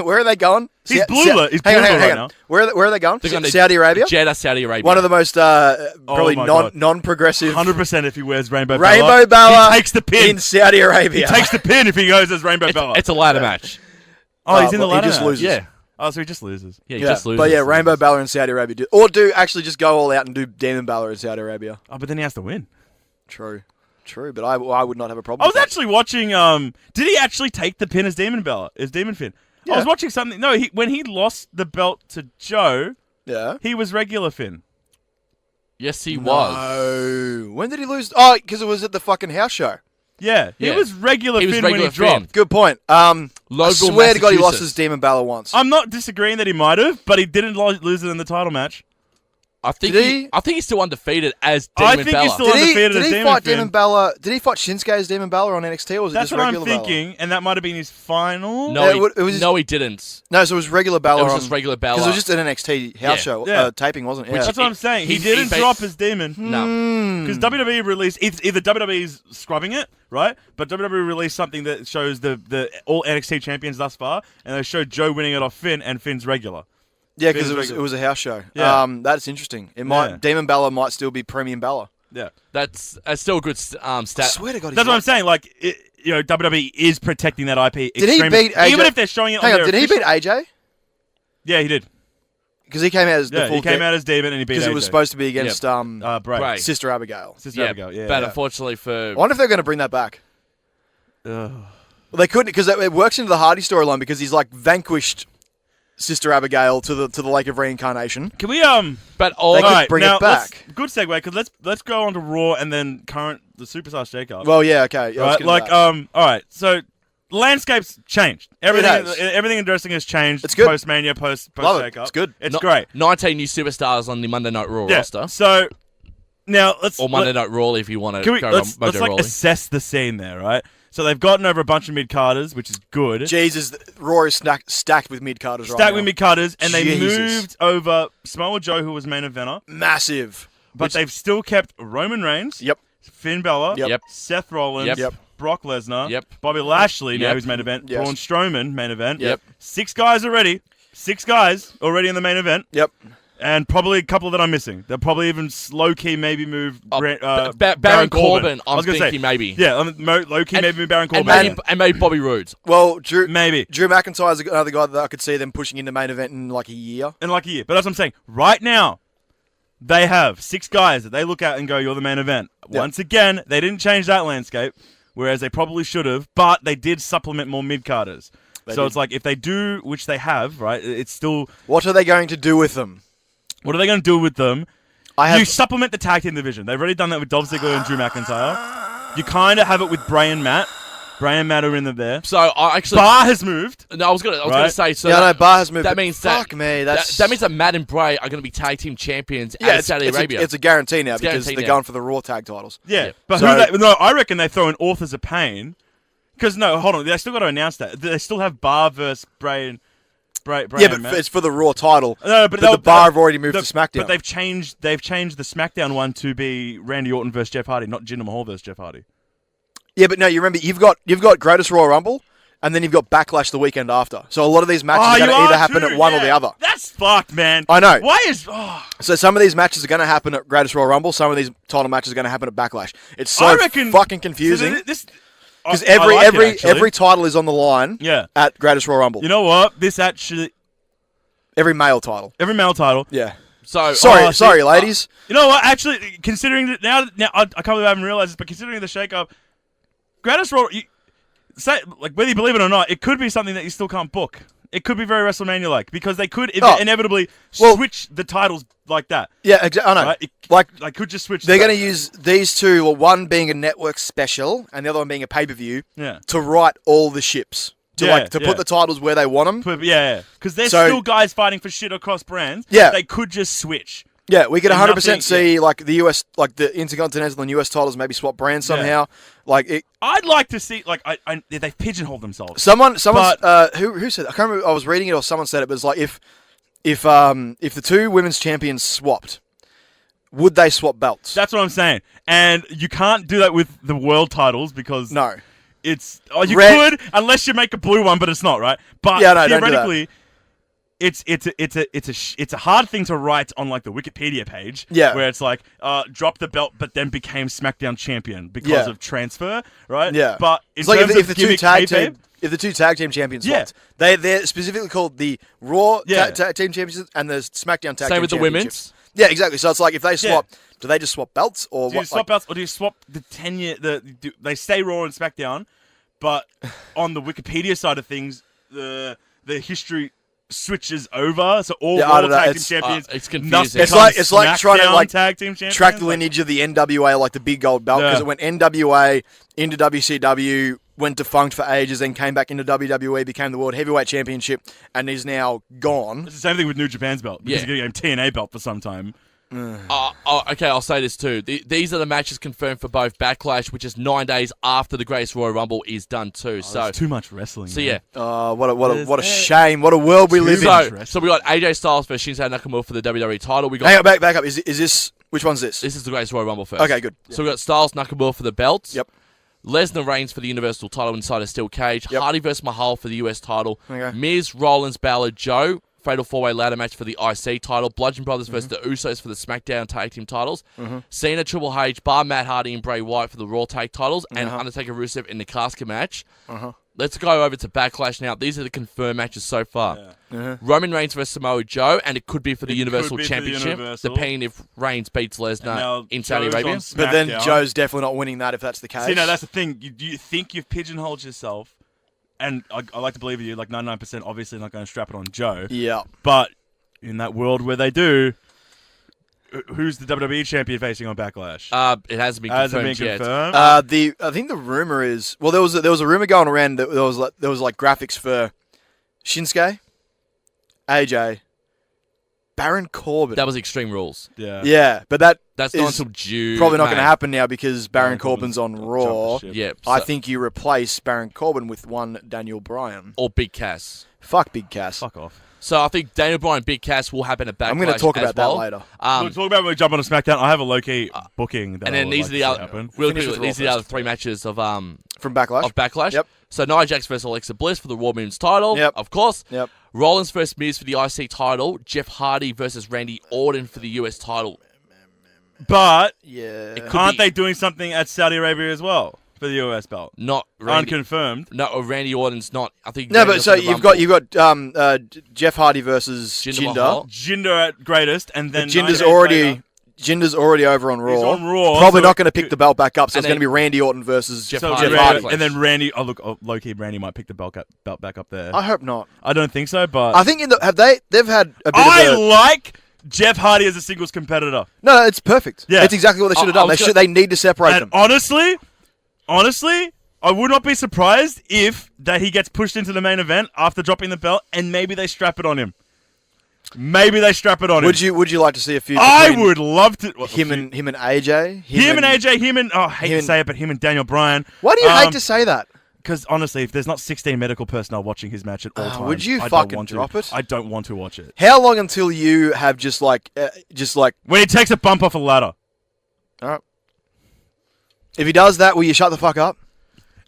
Where are they going? He's blue. He's blue right now. Where are they going? They're going to Saudi Arabia? Jeddah, Saudi Arabia. One of the most probably my God. non-progressive. 100% if he wears Rainbow Rainbow Balor he takes the pin. in Saudi Arabia. He takes the pin if he goes as Rainbow Balor. It's a ladder match. Oh, he's in the ladder He just match. loses. Yeah. Oh, so he just loses. Yeah, he just loses. But yeah, Rainbow Balor in Saudi Arabia. Or actually just go all out and do Demon Balor in Saudi Arabia. Oh, but then he has to win. True. But I would not have a problem I with was that. actually watching. Did he actually take the pin as Demon Balor? As Demon Finn? I Yeah. was watching something. No, when he lost the belt to Joe, Yeah. he was regular Finn. Yes, he was. No. When did he lose? Oh, because it was at the fucking house show. Yeah, he Yeah. was regular He was Finn when regular he dropped. Finn. Good point. I Louisville, swear to God he lost Massachusetts. his Demon Balor once. I'm not disagreeing that he might have, but he didn't lose it in the title match. I think Did he? I think he's still undefeated as I Demon think Balor. he's still did undefeated he as Demon fight Finn. Demon Balor? Did he fight Shinsuke as Demon Balor on NXT, or was it That's just what I'm regular Balor? thinking, and that might have been his final. No, Yeah, he, it was- no, he didn't. No, so it was regular Balor. It was just regular Balor. Because it was just an NXT house Yeah. show Yeah. taping, wasn't it? Which- Yeah. That's what I'm saying. He he didn't beat- drop as Demon. No. Because WWE released either WWE's scrubbing it, right? But WWE released something that shows the all NXT champions thus far, and they showed Joe winning it off Finn, and Finn's regular. Yeah, because Finn's it was a house show. Yeah. That's interesting. It might Yeah. Demon Balor might still be Premium Balor. Yeah, That's still a good stat. I swear to God, he's that's what I'm right. saying. Like, WWE is protecting that IP. Did he extremely- beat AJ? even if they're showing it Hang on on, their did he beat official- AJ? Yeah, he did. Because he came out as the Yeah, full he came out as Demon and he beat because AJ. it was supposed to be against Bray. Bray. Sister Abigail. Sister Yeah, Abigail. Yeah, but yeah. unfortunately for I wonder if they're going to bring that back. Ugh. Well, they couldn't because it works into the Hardy storyline because he's like vanquished Sister Abigail to the Lake of Reincarnation. Can we but all They could Alright, bring now it back. Good segue because let's go on to Raw and then the Superstar Shakeup. Well, yeah, okay. Yeah, let's right, get into like that. all right. So landscape's changed. Everything has. everything in dressing has changed. It's good. Post Mania, post Love it. Shakeup. It's good. It's great. 19 new superstars on the Monday Night Raw Yeah. roster. So now let's Or Monday Night Raw if you want to can we go let's Mojo like Rawley. assess the scene there, right? So they've gotten over a bunch of mid-carders, which is good. Jesus, Raw is stacked with mid-carders right Stacked now. with mid-carders, and they Jesus. moved over Samoa Joe, who was main eventer, Massive. but they've still kept Roman Reigns, Yep. Finn Balor, Yep. Seth Rollins, Yep. Brock Lesnar, Yep. Bobby Lashley, now Yep. who's main event, Yes. Braun Strowman, main event. Yep. 6 guys already. 6 guys already in the main event, Yep. and probably a couple that I'm missing. They'll probably even low-key maybe move Baron Corbin, I was I'm gonna thinking say, maybe. Yeah, low-key maybe move Baron Corbin. And maybe Bobby Roode. Well, Drew Maybe. McIntyre's another guy that I could see them pushing into main event in like a year. In like a year. But that's what I'm saying. Right now, they have 6 guys that they look at and go, you're the main event. Yep. Once again, they didn't change that landscape, whereas they probably should have, but they did supplement more mid-carders. So did. it's like, if they do, which they have, right, it's still, What are they going to do with them? what are they going to do with them? You supplement the tag team division. They've already done that with Dolph Ziggler and Drew McIntyre. You kind of have it with Bray and Matt. Bray and Matt are in there. So I actually Bar has moved. No, I was gonna say. So yeah, no, Bar has moved. That means fuck me. That means that Matt and Bray are going to be tag team champions yeah, at Saudi Arabia. It's a guarantee now It's because guaranteed they're now. going for the Raw tag titles. Yeah, Yeah. but So- I reckon they throw in Authors of Pain. Because no, hold on, they still got to announce that. They still have Bar versus Bray and Bray Yeah, and but Matt. it's for the Raw title. No, but the Bar have already moved to SmackDown. But they've changed the SmackDown one to be Randy Orton versus Jeff Hardy, not Jinder Mahal versus Jeff Hardy. Yeah, but no, you remember you've got Greatest Royal Rumble, and then you've got Backlash the weekend after. So a lot of these matches are going to either happen at one or the other. That's fucked, man. I know. Why is So some of these matches are going to happen at Greatest Royal Rumble. Some of these title matches are going to happen at Backlash. It's so I reckon, fucking confusing because because every title is on the line. Yeah. At Greatest Royal Rumble. You know what? This actually Every male title. every male title. Yeah. So Sorry, ladies. You know what? Actually, considering that now I can't believe I haven't realized this, but considering the shake-up, Greatest Royal, whether you believe it or not, it could be something that you still can't book. It could be very WrestleMania-like because they could inevitably switch the titles like that. Yeah, exactly. I know. Right? They could just switch. They're going to use these two, well, one being a network special and the other one being a pay-per-view, to right all the ships. To put the titles where they want them. Yeah. Because there's still guys fighting for shit across brands. Yeah. They could just switch. Yeah, we could 100% see yeah. like the US, like the Intercontinental and US titles maybe swap brands somehow. Like I'd like to see they've pigeonholed themselves. Someone, who said? I can't remember. I was reading it or someone said it. But it's like if the two women's champions swapped, would they swap belts? That's what I'm saying. And you can't do that with the world titles because No. It's you could unless you make a blue one, but it's not right. But theoretically, it's a hard thing to write on like the Wikipedia page. Yeah. Where it's like drop the belt, but then became SmackDown champion because of transfer, right? Yeah. But It's like if the two tag team champions swapped, they're specifically called the Raw tag team champions and the SmackDown tag team. Same with the women's. Yeah, exactly. So it's like if they swap, do they just swap belts or do you swap belts, or do you swap the tenure? They stay Raw and SmackDown, but on the Wikipedia side of things, the history switches over. So all Raw tag team champions. It's confusing. It's like trying to like tag team champions, track the lineage of the NWA, like the big gold belt, because it went NWA into WCW. Went defunct for ages, then came back into WWE, became the World Heavyweight Championship, and is now gone. It's the same thing with New Japan's belt. Because you're going to get a TNA belt for some time. Okay, I'll say this too. These are the matches confirmed for both Backlash, which is 9 days after the Greatest Royal Rumble is done too. So too much wrestling. So man. yeah. What a shame! What a world we live in. So we got AJ Styles versus Shinsuke Nakamura for the WWE title. We got hang on, back up. Is this which one's this? This is the Greatest Royal Rumble first. Okay, good. So we got Styles Nakamura for the belts. Yep. Lesnar reigns for the Universal title inside a steel cage. Yep. Hardy versus Mahal for the US title. Okay. Miz, Rollins, Balor, Joe. Fatal 4-way ladder match for the IC title. Bludgeon Brothers versus the Usos for the SmackDown tag team titles. Cena, Triple H, Bar, Matt Hardy, and Bray Wyatt for the Raw tag titles. And Undertaker, Rusev in the casket match. Let's go over to Backlash now. These are the confirmed matches so far. Roman Reigns versus Samoa Joe, and it could be for the Universal Championship, depending if Reigns beats Lesnar in Saudi Arabia. But then Joe's definitely not winning that if that's the case. See, no, that's the thing. You think you've pigeonholed yourself, and I like to believe you, like 99%, obviously not going to strap it on Joe. Yeah. But in that world where they do, who's the WWE champion facing on Backlash? It hasn't been confirmed yet. I think the rumor is there was a rumor going around that there was graphics for Shinsuke, AJ, Baron Corbin. That was Extreme Rules. Yeah, but that's not until June. Probably not going to happen now because Baron Corbin's on Raw. Yeah, I think you replace Baron Corbin with one Daniel Bryan or Big Cass. Fuck Big Cass. Fuck off. So I think Daniel Bryan Big Cass will happen at Backlash. I'm going to talk about that later. We'll talk about when we jump on a SmackDown. I have a low-key booking. That and then these are the other three matches of from Backlash. Of Backlash. Yep. So Nia Jax versus Alexa Bliss for the Raw Women's title. Yep. Of course. Yep. Rollins versus Miz for the IC title. Jeff Hardy versus Randy Orton for the US title. But aren't they doing something at Saudi Arabia as well for the US belt? Not Randy, unconfirmed. No, Randy Orton's not. I think. No, but so you've got Jeff Hardy versus Jinder. Jinder at greatest, and then Jinder's already over on Raw. He's on Raw. Probably not going to pick the belt back up, so it's going to be Randy Orton versus Jeff Hardy. And then Randy. Oh look, low-key, Randy might pick the belt back up there. I hope not. I don't think so, but I think they've had a bit of like Jeff Hardy as a singles competitor. No, it's perfect. Yeah. It's exactly what they should have done. They need to separate And them. honestly, I would not be surprised if that he gets pushed into the main event after dropping the belt, and maybe they strap it on him. Would you like to see a feud? I would love to. Him and AJ. Him and AJ. I hate to say it, but him and Daniel Bryan. Why do you hate to say that? Because honestly, if there's not 16 medical personnel watching his match at all times, would you I fucking don't want drop to. it? I don't want to watch it. How long until you have just like when he takes a bump off a ladder? All right. If he does that, will you shut the fuck up?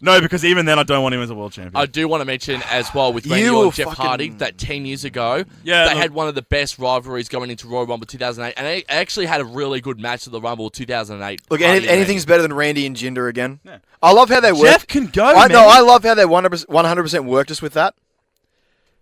No, because even then, I don't want him as a world champion. I do want to mention as well with Randy You and Jeff fucking- Hardy that 10 years ago, Yeah, they look- had one of the best rivalries going into Royal Rumble 2008, and they actually had a really good match at the Rumble 2008. Look, Hardy and anything's Randy. better than Randy and Jinder again. Yeah. I love how they work. Jeff can go, I man. love how they 100% worked us with that.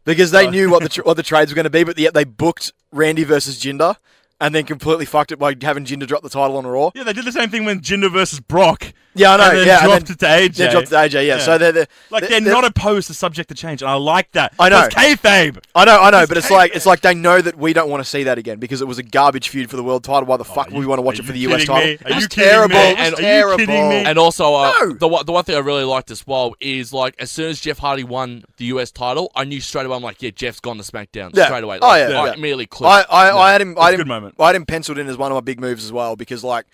Because they knew what the trades were going to be, but yet they booked Randy versus Jinder and then completely fucked it by having Jinder drop the title on Raw. Yeah, they did the same thing when Jinder versus Brock. Yeah, I know. And then yeah, dropped it to AJ. They dropped it to AJ. Yeah, so they're not opposed to subject to change, and I like that. I know. It's kayfabe. I know, It's but it's kayfabe. like they know that we don't want to see that again because it was a garbage feud for the world title. Why the fuck would we want to watch it for the US title? It was terrible. It was terrible. And also, No. the one thing I really liked as well is, like, as soon as Jeff Hardy won the US title, I knew straight away, I'm like, yeah, Jeff's gone to SmackDown Yeah. straight away. Oh, Like, yeah, I yeah. immediately clicked. I had him. It's a good moment. I had him penciled in as one of my big moves as well because like.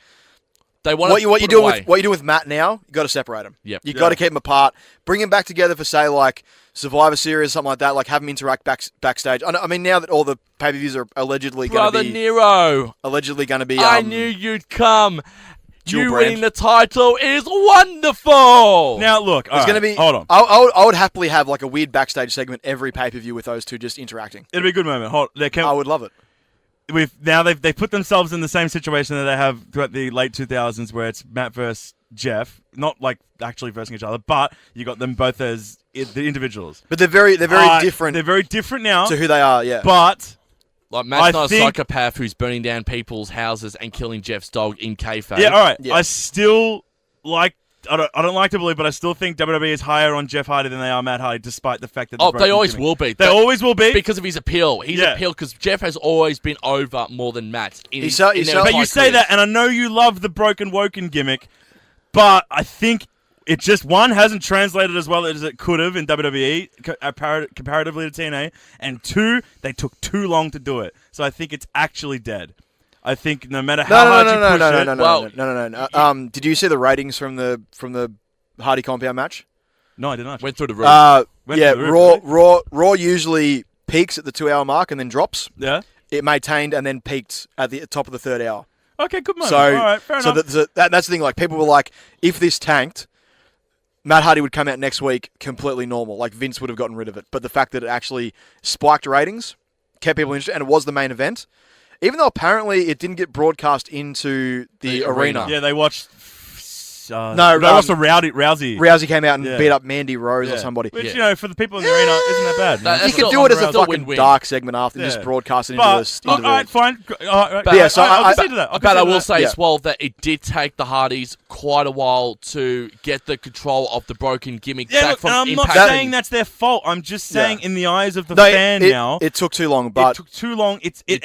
They want What you doing with Matt now? You got to separate them. Yep. You got to keep them apart. Bring them back together for say like Survivor Series, something like that. Like have them interact backstage. I mean, now that all the pay-per-views are allegedly going Brother to be Nero, I I knew you'd come. dual You brand. winning the title is wonderful. Now, look. It's going to be. Hold on. I would happily have like a weird backstage segment every pay-per-view with those two just interacting. It'll be a good moment. I would love it. They've put themselves in the same situation that they have throughout the late 2000s, where it's Matt versus Jeff, not like actually versing each other, but you got them both as the individuals. But they're very different They're very different now. to who they are. Yeah. But Like, Matt's I not a think- psychopath who's burning down people's houses and killing Jeff's dog in kayfabe. yeah, all right. Yeah. I still like. I don't like to believe, but I still think WWE is higher on Jeff Hardy than they are Matt Hardy, despite the fact that Oh, the they broken always gimmick. will be. They always will be. Because of his appeal. He's Yeah. appeal because Jeff has always been over more than Matt. He's so- their but But entire you say careers. that, and I know you love the broken woken gimmick, but I think it just, one, hasn't translated as well as it could have in WWE comparatively to TNA, and two, they took too long to do it. So I think it's actually dead. I think no matter how hard you push it... No. Did you see the ratings from the Hardy compound match? No, I did not. Went through the roof. Went Yeah, through the roof, Raw usually peaks at the 2-hour mark and then drops. Yeah? It maintained and then peaked at the top of the third hour. Okay, good moment. So, All right, fair enough. that's the thing. Like people were like, if this tanked, Matt Hardy would come out next week completely normal. Like Vince would have gotten rid of it. But the fact that it actually spiked ratings, kept people interested, and it was the main event, even though apparently it didn't get broadcast into the arena. Yeah, they watched... No, they watched Rousey. Rousey came out and Yeah. beat up Mandy Rose or Yeah. somebody. Which, Yeah. you know, for the people in the arena, isn't that bad? That's You still- could do it as a still fucking win-win. dark segment after and Yeah. just broadcast it into But, the... look, all right, fine. But yeah, so I'll I- concede to that. But I will say... say Yeah. as well that it did take the Hardys quite a while to get the control of the broken gimmick Yeah, back look, from and I'm Impact. not saying that's their fault. I'm just saying, in the eyes of the No, fan now, it took too long, but it took too long. It did.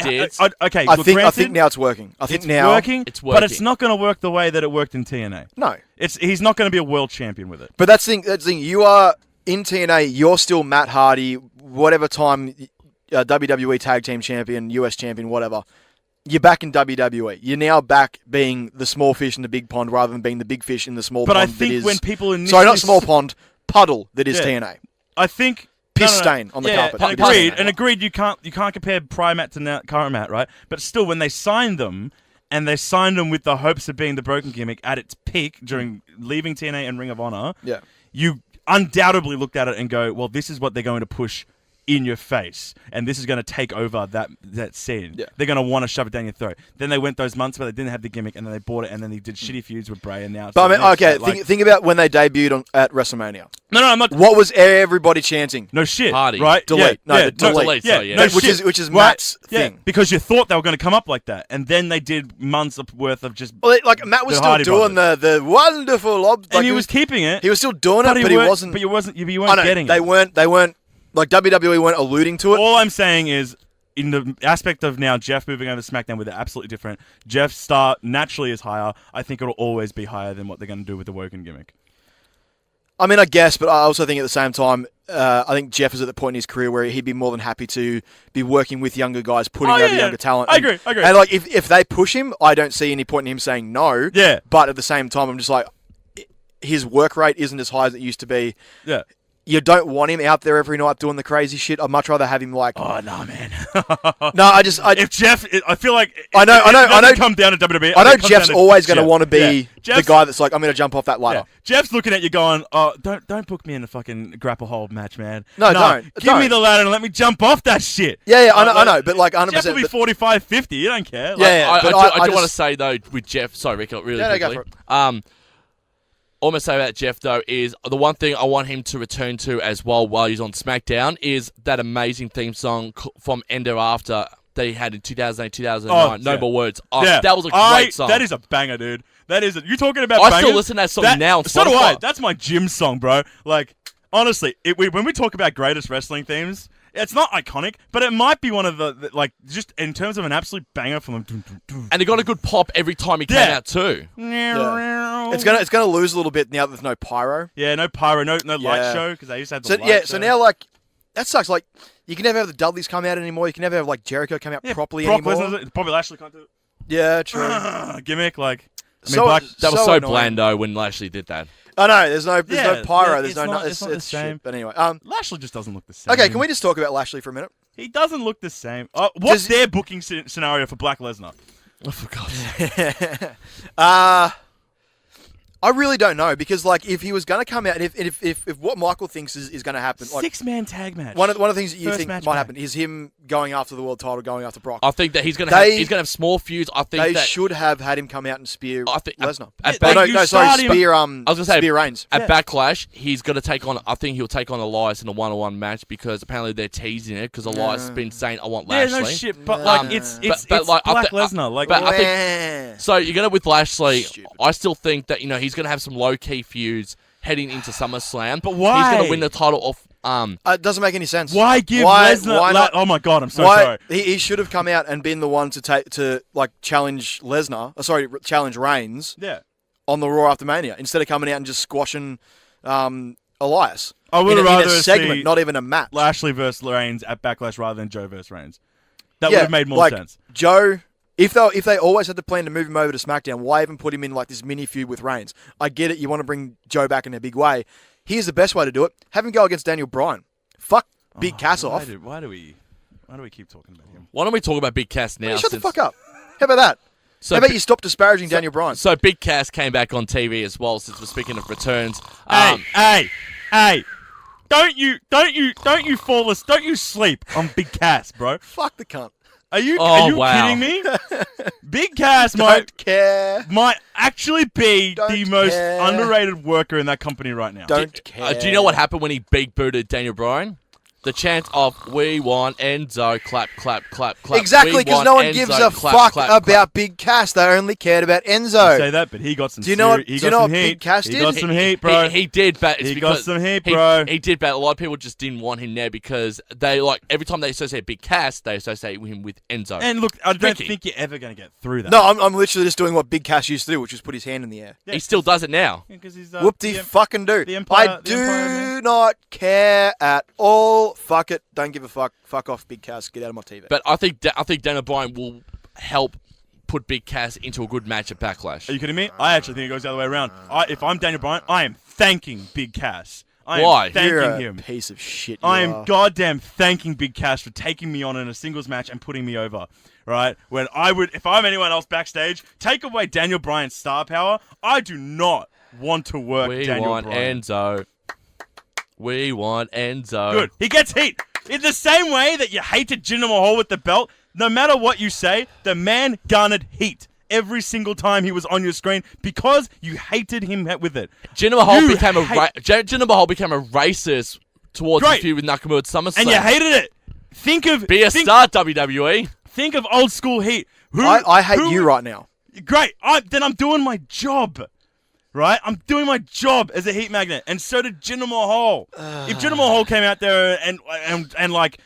Okay, I look, think granted, now it's working. I think it's now working, It's but it's working. not going to work the way that it worked in TNA. no. He's not going to be a world champion with it. But that's the thing. That's the thing. You are in TNA. You're still Matt Hardy. Whatever time WWE Tag Team Champion, US Champion, whatever. You're back in WWE. You're now back being the small fish in the big pond rather than being the big fish in the small But pond. I think that is, when people initially... sorry, not small pond, puddle that is Yeah. TNA. I think... Piss stain on the carpet. And Piss agreed. stain. And agreed. You can't compare prior Matt to now, current Matt, right? But still, when they signed them, and they signed them with the hopes of being the broken gimmick at its peak during leaving TNA and Ring of Honor, Yeah. you undoubtedly looked at it and go, well, this is what they're going to push in your face, and this is going to take over that scene. Yeah. They're going to want to shove it down your throat. Then they went those months where they didn't have the gimmick, and then they bought it, and then they did shitty feuds with Bray, and now it's... But I mean, now it's okay, like- think about when they debuted at WrestleMania. No, I'm not... What was everybody chanting? No shit. Hardy. Right? Delete. Yeah, No, yeah, delete. Yeah, Yeah. no Which shit. is Right? Matt's Yeah, thing. because you thought they were going to come up like that, and then they did months worth of just... Well, like Matt was The still Hardy doing the wonderful... and he was keeping it. He was still doing it, but he wasn't... But you weren't I know, getting they it. weren't... Like WWE weren't alluding to it. All I'm saying is in the aspect of now Jeff moving over to SmackDown with it absolutely different. Jeff's star naturally is higher. I think it'll always be higher than what they're going to do with the Woken gimmick. I mean, I guess, but I also think at the same time, I think Jeff is at the point in his career where he'd be more than happy to be working with younger guys, putting over younger talent. I agree. And like, if they push him, I don't see any point in him saying no. Yeah. But at the same time, I'm just like, his work rate isn't as high as it used to be. Yeah. You don't want him out there every night doing the crazy shit. I'd much rather have him like. Oh no, man. If Jeff, I feel like I know. Come down to WWE. I know Jeff's always going to want to be Yeah. the guy that's like, I'm going to jump off that ladder. Yeah. Jeff's looking at you going, "Oh, don't book me in a fucking grapple hold match, man. No, don't. Give me the ladder and let me jump off that shit." Yeah, I know, but like 100%. Jeff will be 45, 50. You don't care. Like, Yeah. I but do I want to say though with Jeff. Sorry, Rick, really No, quickly. go for it. All I'm going to say about Jeff, though, is the one thing I want him to return to as well while he's on SmackDown is that amazing theme song from Ender After that he had in 2008, 2009. No More Words. Yeah. That was a great song. That is a banger, dude. That is. You talking about? I bangers? still listen to that song now on So do I. Spotify. That's my gym song, bro. Like, honestly, when we talk about greatest wrestling themes, it's not iconic, but it might be one of the like, just in terms of an absolute banger from them. And it got a good pop every time he came out, too. Yeah. It's gonna lose a little bit now that there's no pyro. Yeah, no pyro, no light show, because they used to have the light show. So now, like, that sucks. Like, you can never have the Dudleys come out anymore. You can never have, like, Jericho come out properly Brock anymore. Lesnar, Bobby Lashley can't do it. Yeah, true. Gimmick, like... That was so annoying. bland, though, when Lashley did that. I know, there's no pyro. There's it's no... not- It's it's not the shit. same. But anyway. Lashley just doesn't look the same. Okay, can we just talk about Lashley for a minute? He doesn't look the same. What's their booking scenario for Black Lesnar? Oh, for God's sake. I really don't know, because, like, if he was going to come out, and if what Michael thinks is going to happen... Like, 6-man tag match. One of the things that you First think match might back. happen is him going after the world title, going after Brock. I think that he's going They- to have small feuds. I think They that should have had him come out and spear I think Lesnar. at Like, Back- you start him- Spear. I was gonna say Spear Reigns. at Backlash, he's going to take on. I think he'll take on Elias in a one-on-one match because apparently they're teasing it because Elias has been saying, "I want Yeah, Lashley." no shit. But, No. like, it's But, like, Black I Lesnar. Like, but I think- Meh. So you're gonna with Lashley. Stupid. I still think that he's gonna have some low-key feuds heading into SummerSlam. But why? He's gonna win the title off. It doesn't make any sense. why give Why Lesnar... not? Oh, my God, I'm so sorry. He should have come out and been the one to challenge Lesnar. Challenge Reigns Yeah. on the Raw after Mania instead of coming out and just squashing Elias. I would in have a rather segment, see not even a match. Lashley versus Reigns at Backlash rather than Joe versus Reigns. That would have made more sense. Joe, if they always had the plan to move him over to SmackDown, why even put him in like this mini feud with Reigns? I get it, you want to bring Joe back in a big way. Here's the best way to do it: have him go against Daniel Bryan. Fuck Big Cass off. Why do we keep talking about him? Why don't we talk about Big Cass now? Shut the fuck up. How about that? So How about you stop disparaging Daniel Bryan? So Big Cass came back on TV as well. Since we're speaking of returns, Hey! Don't you sleep on Big Cass, bro? Fuck the cunt. Are you wow. kidding me? Big Cass Don't care. might actually be Don't the most care. underrated worker in that company right now. Don't care. do you know what happened when he big booted Daniel Bryan? The chant of "We want Enzo," clap, clap, clap, clap. Exactly, because no one Enzo, gives a clap, fuck clap, about clap. Big Cass. They only cared about You Enzo. say that, but he got some. Do you know what- He do you got know some what heat. Big Cass He did? got some heat, bro. He did, but it's He got because some heat, bro. He did, but a lot of people just didn't want him there because they every time they associate Big Cass, they associate him with Enzo. And look, I don't Tricky. think you're ever going to get through that. No, I'm literally just doing what Big Cass used to do, which was put his hand in the air. He still does it now. because he's Whoop-de fucking do. the Empire- I the do Empire man. not care at all. Fuck it. Don't give a fuck. Fuck off, Big Cass. Get out of my TV. But I think Daniel Bryan will help put Big Cass into a good match at Backlash. Are you kidding me? I actually think it goes the other way around. If I'm Daniel Bryan, I am thanking Big Cass. I Why? am thanking You're a him. piece of shit. I you am are. goddamn thanking Big Cass for taking me on in a singles match and putting me over. Right? When if I'm anyone else backstage, take away Daniel Bryan's star power. I do not want to work We Daniel want Bryan. Enzo. We want Enzo. Good. He gets heat. In the same way that you hated Jinder Mahal with the belt, no matter what you say, the man garnered heat every single time he was on your screen because you hated him with it. Jinder Mahal You became hate- Jinder Mahal became a racist towards Great. his feud with Nakamura at SummerSlam. And you hated it. Think of Be a star, WWE. Think of old school heat. I hate you right now. Great. Then I'm doing my job. Right? I'm doing my job as a heat magnet. And so did Jinder Mahal. If Jinder Mahal came out there and like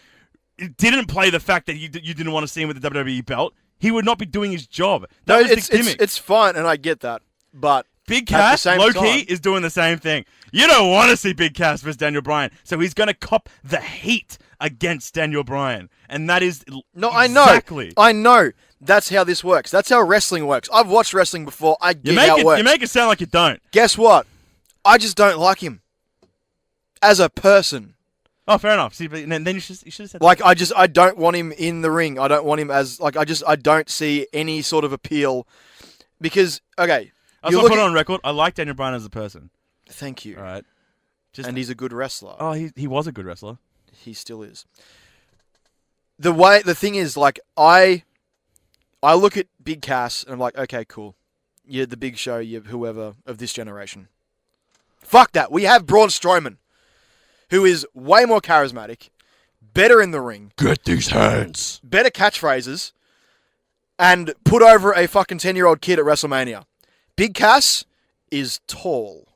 didn't play the fact that you didn't want to see him with the WWE belt, he would not be doing his job. No, That was the gimmick. it's fine, and I get that, but Big at the Cass, same low-key, time- is doing the same thing. You don't want to see Big Cass versus Daniel Bryan, so he's going to cop the heat against Daniel Bryan, and that is No, exactly. I know. That's how this works. That's how wrestling works. I've watched wrestling before. I get how it works. You make it sound like you don't. Guess what? I just don't like him as a person. Oh, fair enough. See, but then you should have said Like, I don't want him in the ring. I don't want him as, like, I don't see any sort of appeal. Because, okay. I just want to put it on record. I like Daniel Bryan as a person. Thank you. All right. And he's a good wrestler. Oh, he was a good wrestler. He still is. The thing is, like, I look at Big Cass and I'm like, okay, cool. You're the Big Show, you're whoever of this generation. Fuck that. We have Braun Strowman, who is way more charismatic, better in the ring, Get these hands. better catchphrases, and put over a fucking 10-year-old kid at WrestleMania. Big Cass is tall.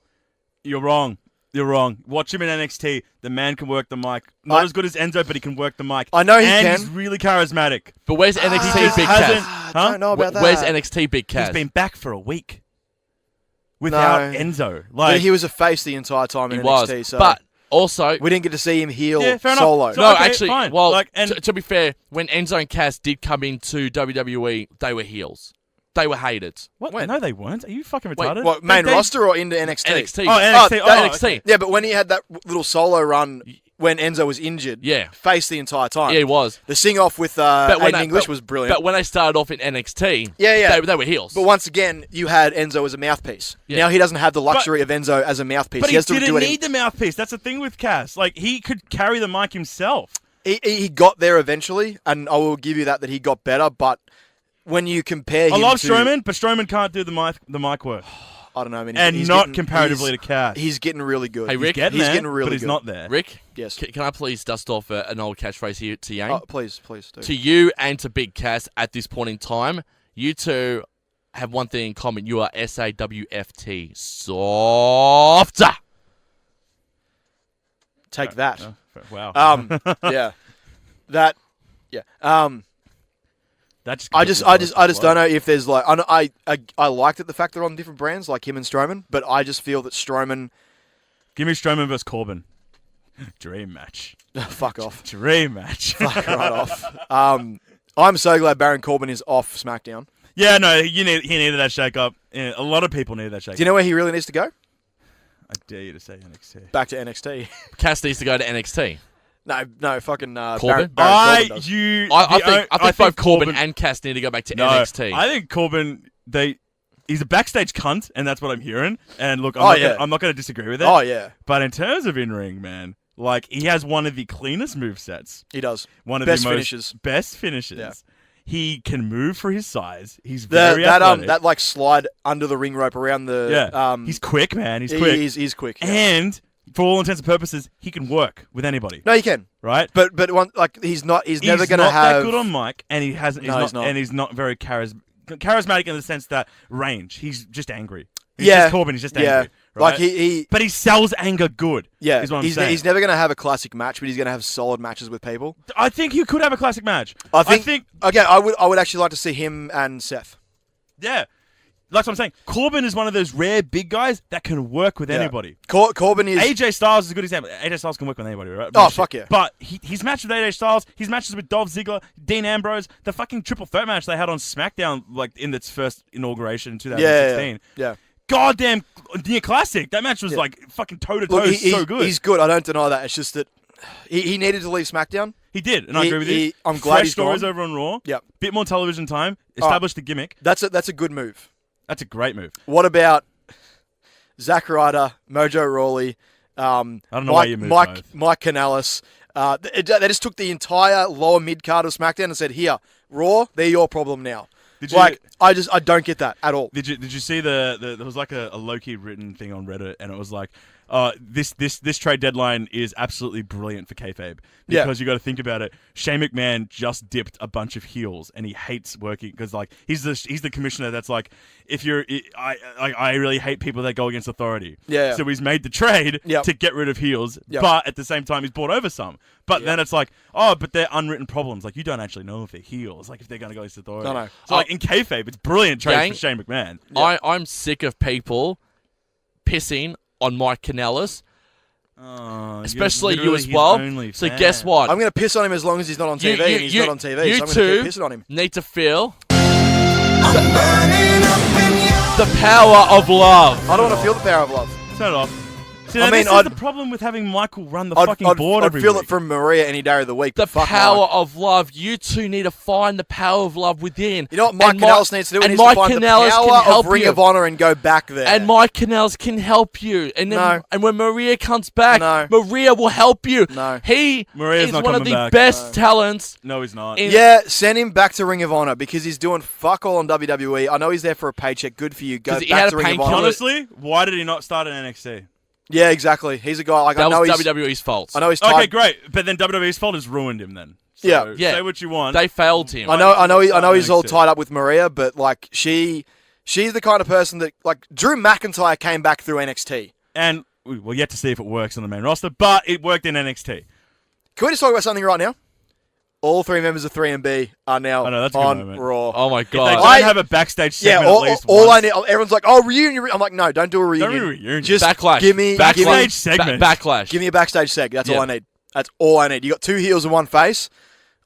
You're wrong. You're wrong. Watch him in NXT. The man can work the mic. Not as good as Enzo, but he can work the mic. I know he and can. He's really charismatic. But where's NXT just Big hasn't- Cass? I don't know about that. Where's NXT Big Cass? He's been back for a week without No. Enzo. But Like he was a face the entire time He in was. NXT, so But also, we didn't get to see him heel Yeah, fair enough. solo. So- no, okay, actually, fine. well, Like, and- to be fair, when Enzo and Cass did come into WWE, they were heels. They were hated. what? When? No, they weren't. Are you fucking Wait, retarded? What, main They- roster or into NXT? NXT. Oh, NXT. Oh, that- NXT. Yeah, but when he had that little solo run when Enzo was injured, Yeah. face the entire time. Yeah, he was. The sing off with But when Aiden they- English but- was brilliant. But when they started off in NXT, Yeah. they were heels. But once again, you had Enzo as a mouthpiece. Yeah. Now he doesn't have the luxury of Enzo as a mouthpiece. But he has to didn't do it. need the mouthpiece. That's the thing with Cass. Like, he could carry the mic himself. He got there eventually, and I will give you that he got better. But when you compare him I love to, Strowman, but Strowman can't do the mic work. I don't know, man. And he's not getting- comparatively he's- to Cass. He's getting really good. Hey, Rick, Getting he's there, getting really but he's good. not there. Rick, Yes. can I please dust off an old catchphrase here to Yang? Oh, please do. To you and to Big Cass at this point in time, you two have one thing in common. You are SAWFT. Softer. Take that. Oh, wow. Yeah. That. Yeah. That just I just don't know if there's like I liked it the fact they're on different brands like him and Strowman, but I just feel that Strowman Give me Strowman versus Corbin. Dream match. fuck off. Dream match. Fuck right off. I'm so glad Baron Corbin is off SmackDown. Yeah, no, he needed that shake up. Yeah, a lot of people needed that shake Do you know where he really needs to go? I dare you to say NXT. Back to NXT. Cass needs to go to NXT. No, fucking Corbin? Baron Corbin does. I think both Corbin and Cass need to go back to NXT. I think Corbin, he's a backstage cunt, and that's what I'm hearing. And look, yeah. I'm not going to disagree with it. Oh yeah, But in terms of in-ring, man, like, he has one of the cleanest movesets. he does. One of Best the most finishes. best finishes. Yeah. He can move for his size. He's very That athletic. that like slide under the ring rope around the yeah. He's quick, man. He's quick. He's quick. Yeah. And for all intents and purposes, he can work with anybody. No, you can. Right? But one like he's never going to not have that good on mic, and he hasn't. No, he's not. And he's not very charismatic in the sense that range. He's just angry. He's Yeah. just Corbin. He's just angry. Yeah. Right? Like he But he sells anger good. yeah. is what I'm he's saying. he's never going to have a classic match, but he's going to have solid matches with people. I think he could have a classic match. I think okay. I would actually like to see him and Seth. Yeah. That's what I'm saying. Corbin is one of those rare big guys that can work with Yeah. anybody. Corbin is AJ Styles is a good example. AJ Styles can work with anybody, right? Oh, fuck yeah. But he's matched with AJ Styles. His matches with Dolph Ziggler, Dean Ambrose, the fucking triple threat match they had on SmackDown, like in its first inauguration in 2016. yeah. Goddamn near classic. That match was like fucking toe to toe. Look, So good. He's good. I don't deny that. It's just that he needed to leave SmackDown. He did, and I agree with you. I'm glad Fresh he's stories gone. over on Raw. Yep. Bit more television time. Established the gimmick. That's a good move. That's a great move. What about Zack Ryder, Mojo Rawley, I don't know why you moved both. Mike Kanellis? They just took the entire lower mid card of SmackDown and said, "Here, Raw, they're your problem now." Did you, I don't get that at all. Did you see there was like a low key written thing on Reddit, and it was like this trade deadline is absolutely brilliant for kayfabe because you got to think about it. Shane McMahon just dipped a bunch of heels, and he hates working because like he's the commissioner that's like, I really hate people that go against authority. Yeah. So he's made the trade to get rid of heels, but at the same time he's brought over some. But then it's like, but they're unwritten problems. Like you don't actually know if they're heels, like if they're going to go against authority. No. So like in kayfabe, it's brilliant trade for Shane McMahon. I'm sick of people pissing on Mike Kanellis. Especially you as well. So guess what? I'm going to piss on him as long as he's not on TV, and he's not on TV. You so I'm two going to keep pissing on him. Need to feel the power of love. I don't want to feel the power of love. Turn it off. See, this is the problem with having Michael run the fucking board every week. I'd feel it from Maria any day of the week. The power of love. You two need to find the power of love within. You know what Mike Kanellis needs to do? He needs to find the power of Ring of Honor and go back there. And Mike Kanellis can help you. And then, and when Maria comes back, Maria will help you. No. Maria's is one of the best talents. No, he's not. Send him back to Ring of Honor because he's doing fuck all on WWE. I know he's there for a paycheck. Good for you. Go back to Ring of Honor. Honestly, why did he not start in NXT? Yeah, exactly. He's a guy like that I know was he's WWE's fault. I know he's okay, great, but then WWE's fault has ruined him. Then say what you want. They failed him. I know he's all tied up with Maria, but like she's the kind of person that like Drew McIntyre came back through NXT, and we're yet to see if it works on the main roster, but it worked in NXT. Can we just talk about something right now? All three members of 3MB are now on Raw. Oh my god! If they don't have a backstage segment at least all once. I need. Everyone's like, "Oh, reunion!" I'm like, "No, don't do a reunion. Just Backlash. Give me backstage segment. Backlash. Give me a backstage seg. That's all I need. That's all I need. You got two heels and one face.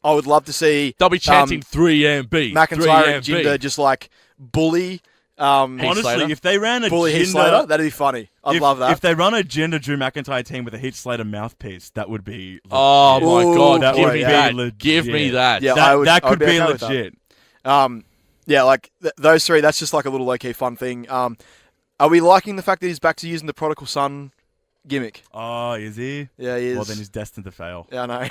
I would love to see. They'll be chanting 3MB. McIntyre and Jinder just like bully. Honestly, if they ran a bully Heath Slater, that'd be funny. I'd love that. If they run a Jinder Drew McIntyre team with a Heath Slater mouthpiece, that would be. Oh my god! That Give would me be that. legit. Give me that. Yeah, that could be legit. Yeah, like those three. That's just like a little low key fun thing. Are we liking the fact that he's back to using the prodigal son gimmick? Oh, is he? Yeah, he is. Well, then he's destined to fail. Yeah, I know.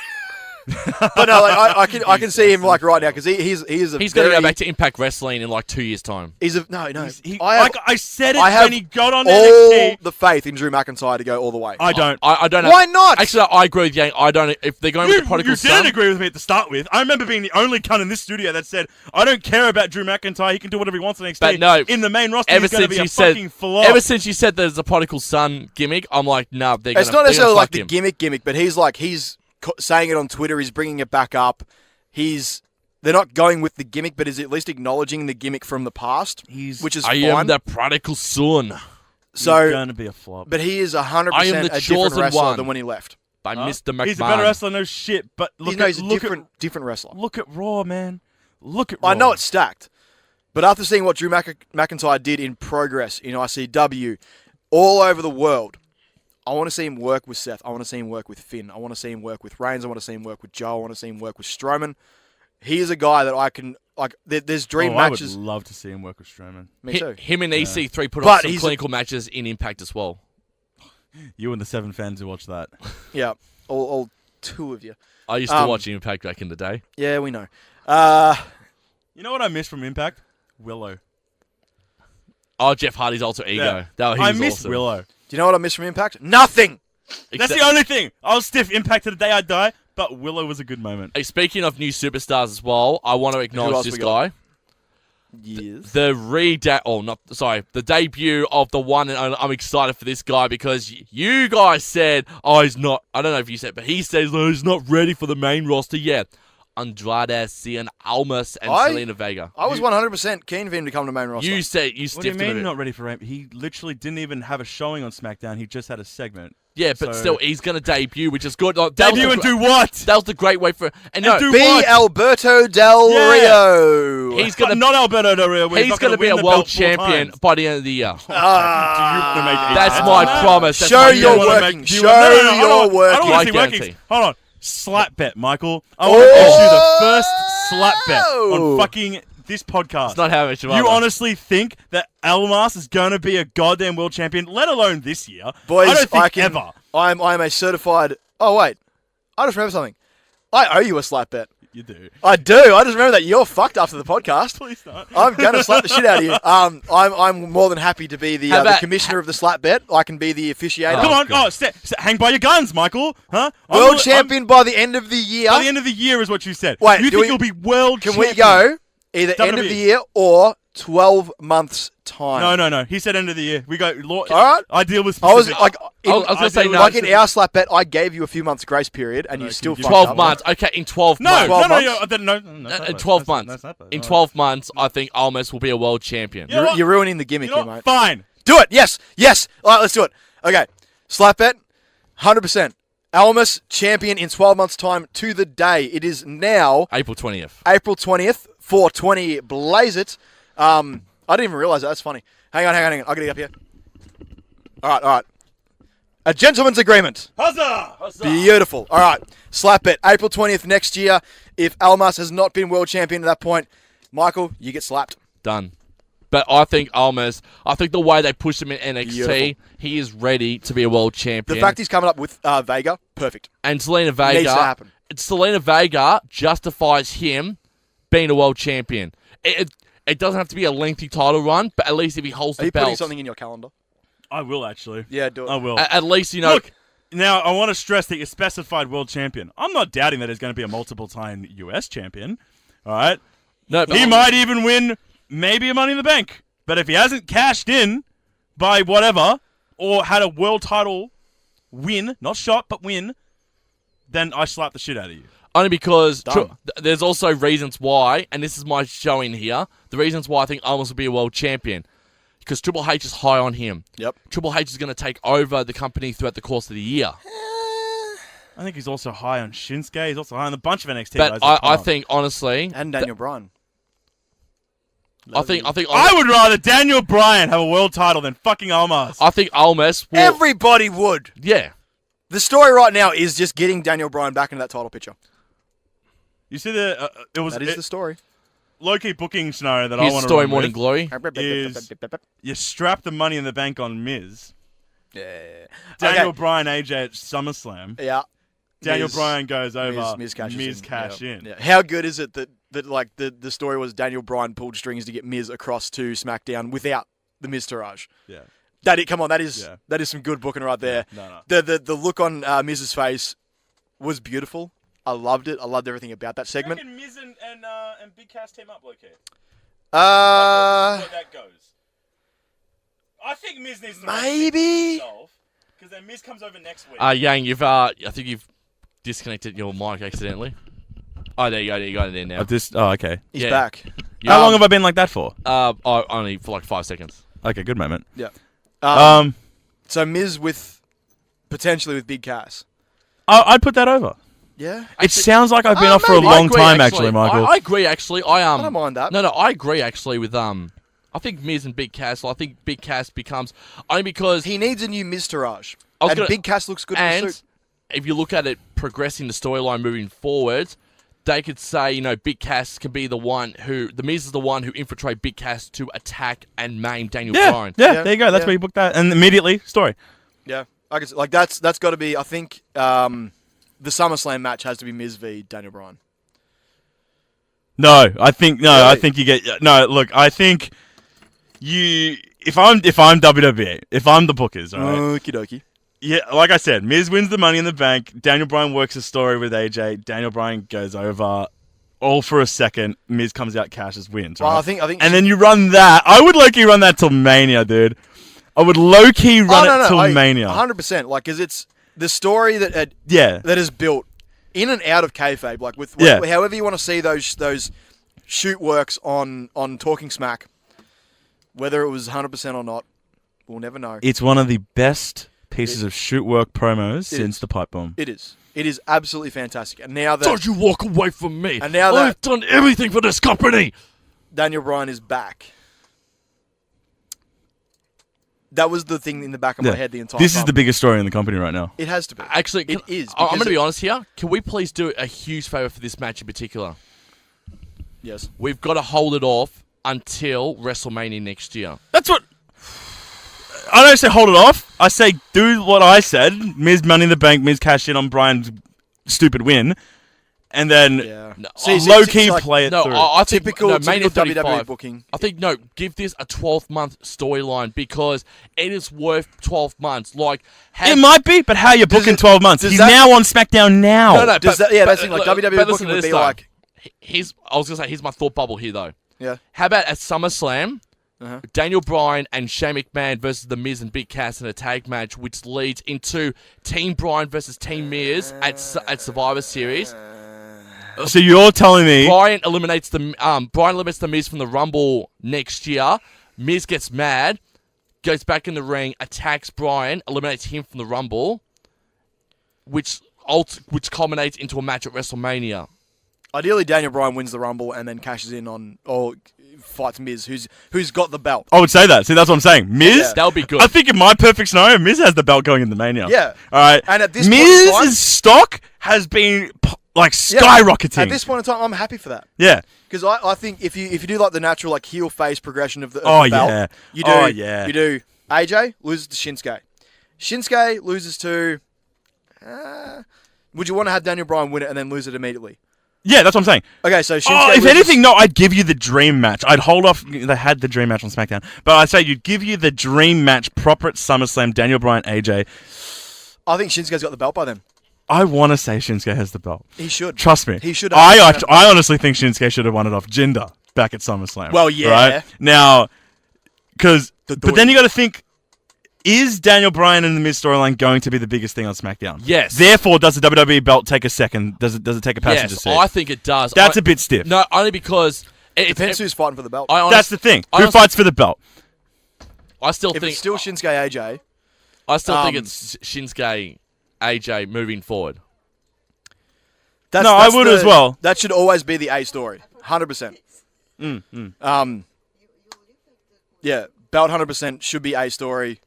But no, like I can see him like right now because he's going to go back to Impact Wrestling in like 2 years' time. I said it when he got on all NXT. the faith in Drew McIntyre to go all the way. I don't. I don't. Why not? Actually, I agree with Yang. I don't. If they're going with the prodigal son, you didn't agree with me at the start with. I remember being the only cunt in this studio that said, "I don't care about Drew McIntyre. He can do whatever he wants on NXT." But no, in the main roster, he's going to be a fucking flop. Ever since you said there's a prodigal son gimmick, I'm like, nah, they're going to. It's not necessarily like the gimmick, but he's saying it on Twitter. He's bringing it back up. They're not going with the gimmick, but is at least acknowledging the gimmick from the past, which is fine. I am the prodigal son. So he's going to be a flop. But he is 100% a different wrestler than when he left. By Mr. McMahon. He's a better wrestler, no shit. But he's a different wrestler. Look at Raw, man. Look at Raw. I know it's stacked, but after seeing what Drew McIntyre did in Progress in ICW, all over the world. I want to see him work with Seth. I want to see him work with Finn. I want to see him work with Reigns. I want to see him work with Joe. I want to see him work with Strowman. He is a guy that I can like. There's dream matches. I would love to see him work with Strowman. Me too. Him and EC3 put on some clinical matches in Impact as well. You and the 7 fans who watch that. Yeah, all 2 of you. I used to watch Impact back in the day. Yeah, we know. You know what I miss from Impact? Willow. Oh, Jeff Hardy's alter ego. Yeah. I miss awesome. Willow. Do you know what I miss from Impact? Nothing! That's the only thing. I'll stiff Impact to the day I die, but Willow was a good moment. Hey, speaking of new superstars as well, I want to acknowledge this guy. Yes. The debut of the one and only. I'm excited for this guy because you guys said, he's not, I don't know if you said, but he says, he's not ready for the main roster yet. Andrade Cien Almas and Selena Vega. I was 100% keen for him to come to main roster. You said you stiffed him. What do you mean him not ready for him? He literally didn't even have a showing on SmackDown. He just had a segment. Yeah, but still, he's going to debut, which is good. Debut and do what? That was the great way for... And do be what? Alberto Del Rio. He's going to... Not Alberto Del Rio. He's going to be a world champion by the end of the year. That's my promise. Show you're working. Show you're working. I don't want to see working. Hold on. Slap bet, Michael. I want to issue the first slap bet on fucking this podcast. It's not how much you honestly think that Almas is going to be a goddamn world champion, let alone this year? Boys, I don't think ever. I'm a certified... Oh, wait. I just remember something. I owe you a slap bet. You do. I do. I just remember that you're fucked after the podcast. Please not. I'm gonna slap the shit out of you. I'm more than happy to be the commissioner of the slap bet. I can be the officiator. Come on, hang by your guns, Michael. Huh? World champion by the end of the year. By the end of the year is what you said. Wait, you think you'll be world Can champion? we go either WWE. end of the year or 12 months time? No. He said end of the year. We go. All right. I deal with I was specifics. like, I was gonna say no. like in our slap bet, I gave you a few months grace period, and you still fucked 12 up. months. Okay, in 12 No, months. 12 months? no. In 12 months. In 12 months, I think Almas will be a world champion. Yeah. You're ruining the gimmick You here, know, mate. fine. Do it. Yes. All right, let's do it. Okay. Slap bet, 100%. Almas champion in 12 months' time to the day. It is now April 20th. April 20th, 420. Blaze it. I didn't even realize that. That's funny. Hang on. I gotta get up here. All right. A gentleman's agreement. Huzzah! Beautiful. All right. Slap bet. April 20th next year. If Almas has not been world champion at that point, Michael, you get slapped. Done. But I think Almas, the way they pushed him in NXT, Beautiful. he is ready to be a world champion. The fact he's coming up with Vega, perfect. And Selena Vega, Needs to happen. Selena Vega justifies him being a world champion. It doesn't have to be a lengthy title run, but at least if he holds Are the you belt. putting something in your calendar? I will actually. Yeah, do it. I will. At least, you know. Look, now I want to stress that you specified world champion. I'm not doubting that he's going to be a multiple-time US champion. All right. No, but He might even win maybe a Money in the Bank. But if he hasn't cashed in by whatever or had a world title win, not shot, but win, then I slap the shit out of you. Only because Done. there's also reasons why, and this is my showing here, the reasons why I think Almas will be a world champion. Because Triple H is high on him. Yep. Triple H is going to take over the company throughout the course of the year. I think he's also high on Shinsuke. He's also high on a bunch of NXT But guys. I think, honestly... And Daniel Bryan. I think I would rather Daniel Bryan have a world title than fucking Almas. I think Almas will... Everybody would. Yeah. The story right now is just getting Daniel Bryan back into that title picture. You see the That is the story. low-key booking scenario that Here's I want to story run Morning with. Glory. Is you strap the Money in the Bank on Miz. Yeah. Daniel Okay. Bryan AJ at SummerSlam. Yeah. Daniel Miz- Bryan goes over. Miz cashes Miz in. cash Yeah. in. Yeah. How good is it that like the story was Daniel Bryan pulled strings to get Miz across to SmackDown without the Miz Taraj? Yeah. Come on, that is some good booking right there. No. The look on Miz's face was beautiful. I loved it. I loved everything about that segment. Miz and Big Cass team up, okay? Uh, that goes. I think Miz needs to maybe. because then Miz comes over next week. Yang, I think you've disconnected your mic accidentally. Oh, there you go. You got it in now. Okay. He's Yeah. back. How long have I been like that for? Only for like 5 seconds. Okay, good moment. Yeah. So Miz potentially with Big Cass. I'd put that over. Yeah. It sounds like I've been off for a maybe. long time, actually, Michael. I agree, actually. I don't mind that. No, I agree, actually, with I think Miz and Big Cass. I think Big Cass becomes only because He needs a new Miz Taraj. I was And gonna- Big Cass looks good in the and suit. if you look at it progressing the storyline moving forward, they could say, Big Cass can be the Miz is the one who infiltrate Big Cass to attack and maim Daniel Bryan. Yeah, there you go. That's where you book that. And immediately, story. Yeah. I guess, like that's got to be, I think, the SummerSlam match has to be Miz v Daniel Bryan. I think you get look, I think if I'm WWE, if I'm the bookers, all right. Okie dokie. Yeah, like I said, Miz wins the Money in the Bank. Daniel Bryan works a story with AJ. Daniel Bryan goes over all for a second. Miz comes out, cashes, wins. Right? Well, I think, and then you run that. I would low-key run that till Mania, dude. I would low-key run it till Mania. 100%. Like, because it's the story that is built in and out of kayfabe. Like, with however you want to see those shoot works on Talking Smack, whether it was 100% or not, we'll never know. It's one of the best pieces of shoot work promos since the pipe bomb. It is. It is absolutely fantastic. And now that Don't you walk away from me. And now that- I've done everything for this company. Daniel Bryan is back, that was the thing in the back of my head the entire time. This is the biggest story in the company right now. It has to be. Actually, it is. I'm going to because be honest here. Can we please do a huge favour for this match in particular? Yes. We've got to hold it off until WrestleMania next year. That's what... I don't say hold it off. I say do what I said. Miz Money in the Bank, Miz cash in on Bryan's stupid win. and then Yeah. No, low key like, play it no, through. I think Typical Mania WWE 35. booking. I think no, give this a 12-month storyline because it is worth 12 months. Like, It might be, but how you booking 12 months? does He's that- now on SmackDown now. No, no, Does but, that, yeah, but, that's the thing. Like but WWE listen booking to would this, be though. like, I was gonna say, here's my thought bubble here though. yeah, How about at SummerSlam, Uh-huh. Daniel Bryan and Shane McMahon versus The Miz and Big Cass in a tag match, which leads into Team Bryan versus Team Miz at Survivor Series. So you're telling me Bryan eliminates the Miz from the Rumble next year. Miz gets mad, goes back in the ring, attacks Bryan, eliminates him from the Rumble, which culminates into a match at WrestleMania. ideally Daniel Bryan wins the Rumble and then cashes in on or fights Miz, who's got the belt. I would say that. See, that's what I'm saying. Miz, Yeah. That would be good. I think in my perfect scenario, Miz has the belt going in the Mania. Yeah. All right. And at this point in time- Miz's stock has been like Yeah. skyrocketing. At this point in time, I'm happy for that. yeah. Because I think if you do like the natural like heel face progression of the Oh, belt, yeah. you do Oh, yeah. you do AJ loses to Shinsuke. Shinsuke loses to would you want to have Daniel Bryan win it and then lose it immediately? Yeah, that's what I'm saying. Okay, so Shinsuke Oh, if loses- anything, no, I'd give you the dream match. I'd hold off. They had the dream match on SmackDown, but I'd say you'd give you the dream match proper at SummerSlam. Daniel Bryan, AJ. I think Shinsuke's got the belt by then. I want to say Shinsuke has the belt. He should. Trust me. He should. I honestly think Shinsuke should have won it off Jinder back at SummerSlam. Well, yeah. Right? Now, because... The But then doink. you got to think, is Daniel Bryan and the Miz storyline going to be the biggest thing on SmackDown? Yes. Therefore, does the WWE belt take a second? Does it take a passenger Yes, seat? I think it does. That's a bit stiff. No, only because it Depends who's fighting for the belt. That's the thing. I Who honestly- fights for the belt? I still if think it's still Shinsuke AJ, I still think um, it's Shinsuke AJ moving forward. that's, No, that's I would the- as well. That should always be the A story, 100%. Yeah, belt 100% should be A story.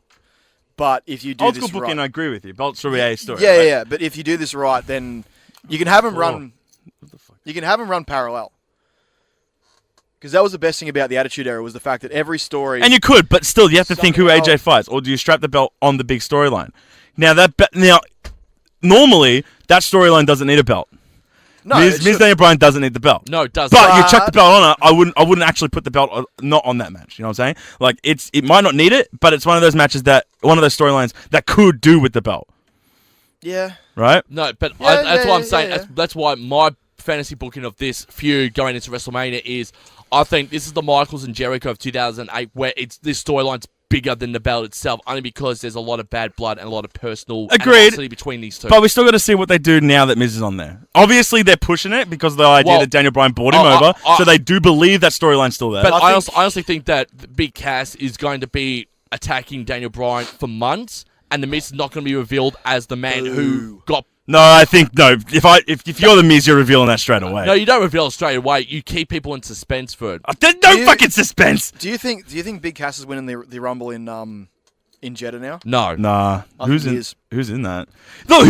But if you do Old this school booking, right, I agree with you. Belt should be a story. yeah, right? yeah. But if you do this right, then you can have them run. You can have them run parallel. Because that was the best thing about the Attitude Era was the fact that every story. And you could, but still, you have to think who Something AJ else. fights, or do you strap the belt on the big storyline? Now normally that storyline doesn't need a belt. no, Miz it should- Daniel Bryan doesn't need the belt. No, it doesn't. But you chuck the belt on it. I wouldn't actually put the belt not on that match. You know what I'm saying? Like it might not need it, but it's one of those matches one of those storylines that could do with the belt, yeah. right? No, but Yeah, that's yeah, what I'm yeah, saying. yeah. That's why my fantasy booking of this feud going into WrestleMania is, I think this is the Michaels and Jericho of 2008, where this storyline's bigger than the belt itself, only because there's a lot of bad blood and a lot of personal Agreed. animosity between these two. But we still got to see what they do now that Miz is on there. Obviously, they're pushing it because of the idea Well, that Daniel Bryan bought him I- over, I- so they do believe that storyline's still there. But I I think- honestly think that Big Cass is going to be attacking Daniel Bryan for months, and the Miz is not going to be revealed as the man who got. no, I think no. If you're the Miz, you're revealing that straight away. No, you don't reveal it straight away. You keep people in suspense for it. There's no you- fucking suspense. Do you think Big Cass is winning the Rumble in Jeddah now? No. Nah, I who's think he in? is. Who's in that? No,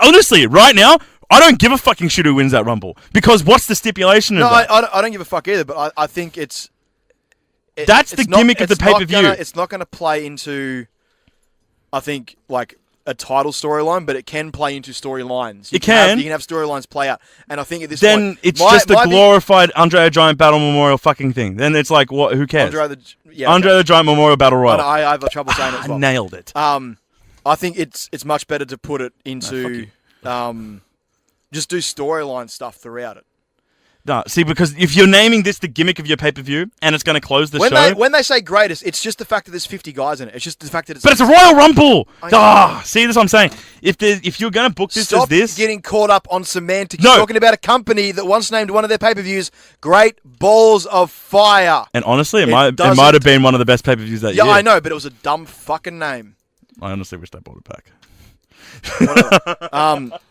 honestly, right now, I don't give a fucking shit who wins that Rumble because what's the stipulation No, of that? I don't give a fuck either. But I think it's. That's the gimmick of the it's not pay-per-view. It's not going to play into. I think like a title storyline, but it can play into storylines. You It can. You can have storylines play out, and I think at this then point, it's my- just a my big- glorified Andre the Giant Battle Memorial fucking thing. Then it's like, what? Who cares? Andre Andre the Giant Memorial Battle I, Royal. know, I have trouble saying it as I well. nailed it. I think it's much better to put it into fuck just do storyline stuff throughout it. No, see, because if you're naming this the gimmick of your pay-per-view and it's going to close the show, When they say greatest, it's just the fact that there's 50 guys in it. It's just the fact that it's. but it's a Royal Rumble. I know. See, that's what I'm saying. If you're going to book this Stop as this, getting caught up on semantics. No. You're talking about a company that once named one of their pay-per-views Great Balls of Fire. and honestly, it doesn't- might have been one of the best pay-per-views that Yeah, year. I know, but it was a dumb fucking name. I honestly wish they brought it back.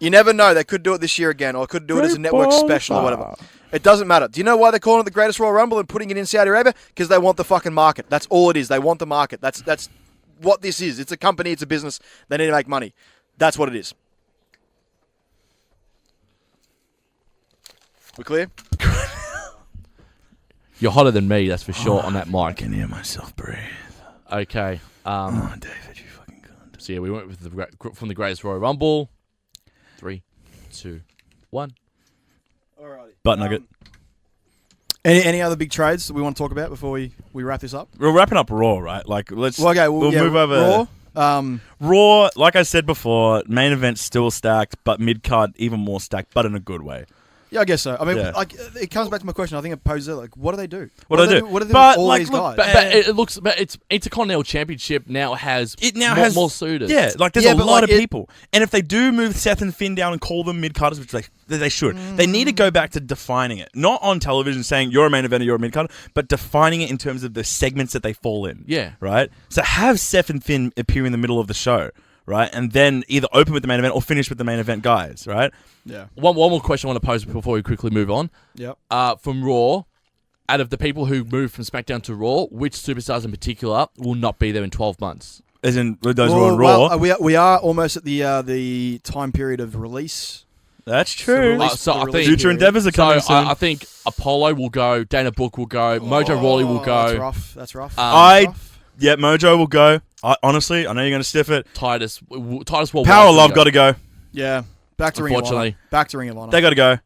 You never know. They could do it this year again, or could do it as a Great network Balls of special or Fire. whatever. It doesn't matter. Do you know why they're calling it the Greatest Royal Rumble and putting it in Saudi Arabia? Because they want the fucking market. That's all it is. They want the market. That's what this is. It's a company. It's a business. They need to make money. That's what it is. We clear? You're hotter than me, that's for sure, on that I mic. can hear myself breathe. Okay. Oh, David, you fucking cunt. So yeah, we went with from the Greatest Royal Rumble. 3, 2, 1. Alrighty. Butt nugget. Any other big trades that we want to talk about before we wrap this up? We're wrapping up Raw, right? Like, let's. Well, okay, we'll yeah, move over. Raw. Raw, like I said before, main event still stacked, but mid card even more stacked, but in a good way. Yeah, I guess so. I mean, Yeah. like, it comes back to my question. I think it poses like, what do they do? What do they do? What do they do But, with all like, these look, guys? But it looks, but it's Intercontinental Championship now has more suitors. Yeah, like there's Yeah, a but, lot like, of people, and if they do move Seth and Finn down and call them mid carders, which they should, they need to go back to defining it, not on television saying you're a main eventer, you're a mid carder, but defining it in terms of the segments that they fall in. Yeah. Right. So have Seth and Finn appear in the middle of the show, right, and then either open with the main event or finish with the main event guys, right? Yeah. One more question I want to pose before we quickly move on. Yep. From Raw, out of the people who moved from SmackDown to Raw, which superstars in particular will not be there in 12 months? As in those who are on Raw. Well, we are almost at the time period of release. That's true. So I think Future endeavors are coming soon. I think Apollo will go, Dana Brooke will go, Mojo Rawley will go. That's rough. Yeah, Mojo will go. Honestly, I know you're going to stiff it. Titus Worldwide Power will Love got to go. Yeah. Back to Ring of Honor. Unfortunately. Back to Ring of Honor. They got to go.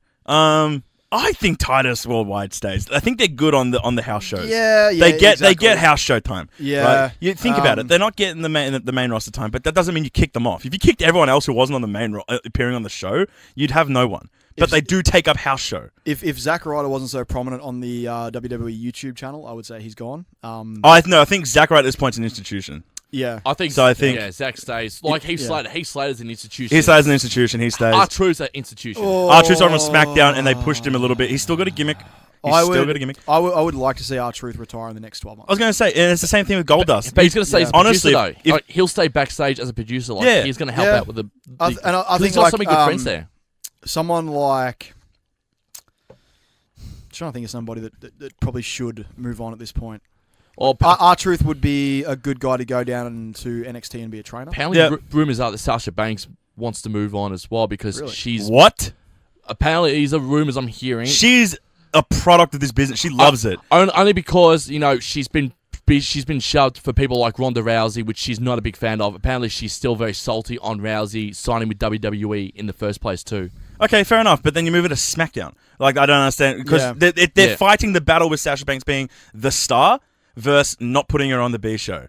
I think Titus Worldwide stays. I think they're good on the house shows. Yeah, They exactly. get house show time. Yeah. Right? You think about it. They're not getting the main roster time, but that doesn't mean you kick them off. If you kicked everyone else who wasn't on the main appearing on the show, you'd have no one. But they do take up house show. If Zack Ryder wasn't so prominent on the WWE YouTube channel, I would say he's gone. I think Zack Ryder at this point's an institution. Yeah. I think Zack stays. Like Heath Slater. Heath Slater's an institution. He stays as an institution. He stays. R-Truth's an institution. R-Truth's on SmackDown, and they pushed him a little bit. He's still got a gimmick. I would like to see R-Truth retire in the next 12 months. I was going to say, and it's the same thing with Goldust. But he's going to stay as a honestly, producer, though. Like, he'll stay backstage as a producer. Like, he's going to help out with the... I think he's got so many good friends there. Someone like... I'm trying to think of somebody that probably should move on at this point. Or R-Truth would be a good guy to go down into NXT and be a trainer. Apparently, rumors are that Sasha Banks wants to move on as well because she's... What? Apparently, these are rumors I'm hearing. She's a product of this business. She loves it. Only because, she's been shoved for people like Ronda Rousey, which she's not a big fan of. Apparently, she's still very salty on Rousey signing with WWE in the first place too. Okay, fair enough. But then you move it to SmackDown. Like, I don't understand. Because they're fighting the battle with Sasha Banks being the star versus not putting her on the B show.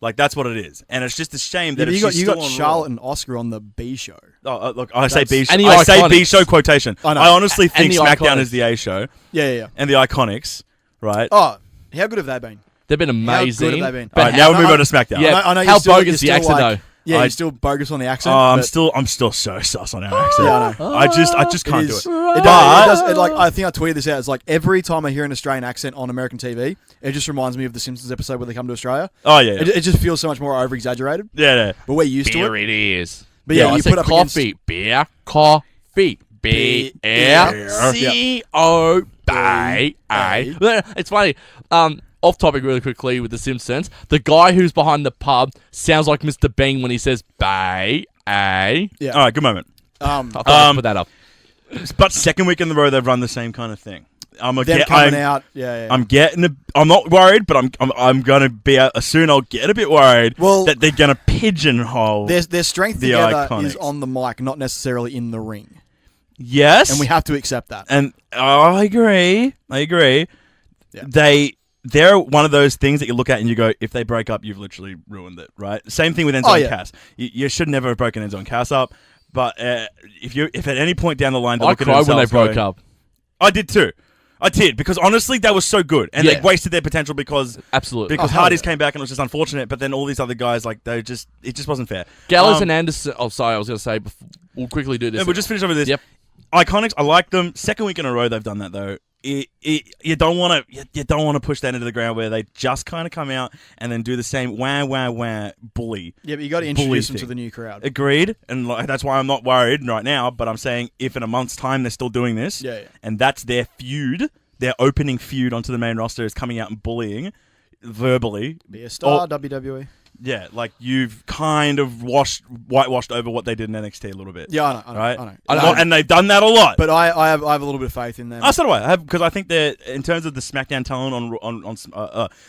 Like, that's what it is. And it's just a shame that you got got Charlotte and Oscar on the B show. Oh, look, I say B show. And the I say Iconics. B show quotation. I honestly think the SmackDown Iconics. is the A show. Yeah. And the Iconics, right? Oh, how good have they been? They've been amazing. How good have they been? All right, now we move on to SmackDown. Yeah, I know how you're still, bogus the accent though? Yeah, you're still bogus on the accent. I'm still so sus on our accent. Yeah, I know. I just can't do it. I think I tweeted this out. It's like every time I hear an Australian accent on American TV, it just reminds me of the Simpsons episode where they come to Australia. Oh yeah. It just feels so much more over exaggerated. Yeah. But we're used to Beer it. it is. But yeah, I you said put up coffee, against beer, coffee, beer, CO, bay. It's funny. Off topic really quickly with The Simpsons. The guy who's behind the pub sounds like Mr. Bean when he says bay. Yeah. All right, good moment. I thought I'd put that up. But second week in the row, they've run the same kind of thing. I'm not worried, but I'm gonna be soon. I'll get a bit worried that they're gonna pigeonhole. Their strength the together Iconics. is on the mic, not necessarily in the ring, Yes, and we have to accept that. And I agree. Yeah. They're one of those things that you look at and you go, if they break up, you've literally ruined it, right? Same thing with Enzo and Cass. You should never have broken Enzo and Cass up. But if at any point down the line they look at themselves when they broke going, up. I did too. I did, because honestly, that was so good. And they wasted their potential because Hardy's came back and it was just unfortunate. But then all these other guys, like, it just wasn't fair. Gallows and Anderson. Oh, sorry, I was going to say, we'll quickly do this. We'll just finish over this. Yep. Iconics, I like them. Second week in a row they've done that though. You don't want to push that into the ground where they just kind of come out and then do the same wah bully. Yeah, but you got to introduce them to the new crowd. Agreed, and that's why I'm not worried right now. But I'm saying if in a month's time they're still doing this, and that's their feud, their opening feud onto the main roster is coming out and bullying verbally. Be a star, WWE. Yeah, like you've kind of whitewashed over what they did in NXT a little bit. Yeah, I know. Right? I know. And they've done that a lot. But I have a little bit of faith in them. So do I. Because I think that in terms of the SmackDown talent on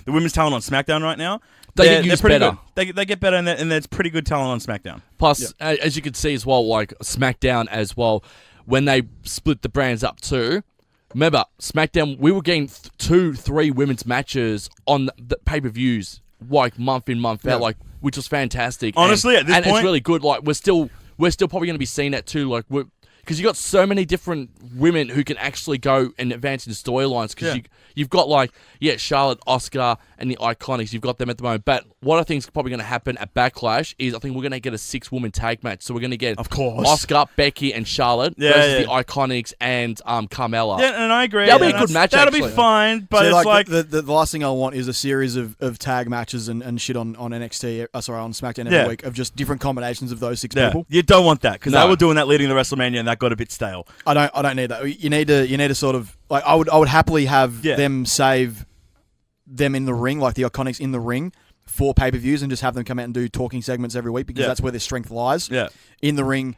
the women's talent on SmackDown right now, they're pretty better. Good. They get better, and there's pretty good talent on SmackDown. Plus, as you can see as well, like SmackDown as well, when they split the brands up too. Remember, SmackDown, we were getting 2-3 women's matches on the pay-per-views, like month in, month out, like, which was fantastic. Honestly, at this and point, it's really good. Like, we're still probably going to be seeing that too. Like, because you got so many different women who can actually go and advance in storylines. Because you've got Charlotte, Asuka, and the Iconics. You've got them at the moment. But what I think is probably going to happen at Backlash is I think we're going to get a 6-woman tag match. So we're going to get, of course, Asuka, Becky, and Charlotte versus the Iconics and Carmella. Yeah, and I agree. That'll be a good match. That'll actually. be fine. But See, it's like the last thing I want is a series of tag matches and shit on NXT. On SmackDown every week of just different combinations of those 6 people. You don't want that because they were doing that leading to WrestleMania and that got a bit stale. I don't need that. You need to sort of like I would happily have them save them in the ring, like the Iconics in the ring for pay-per-views, and just have them come out and do talking segments every week because that's where their strength lies. Yeah, in the ring.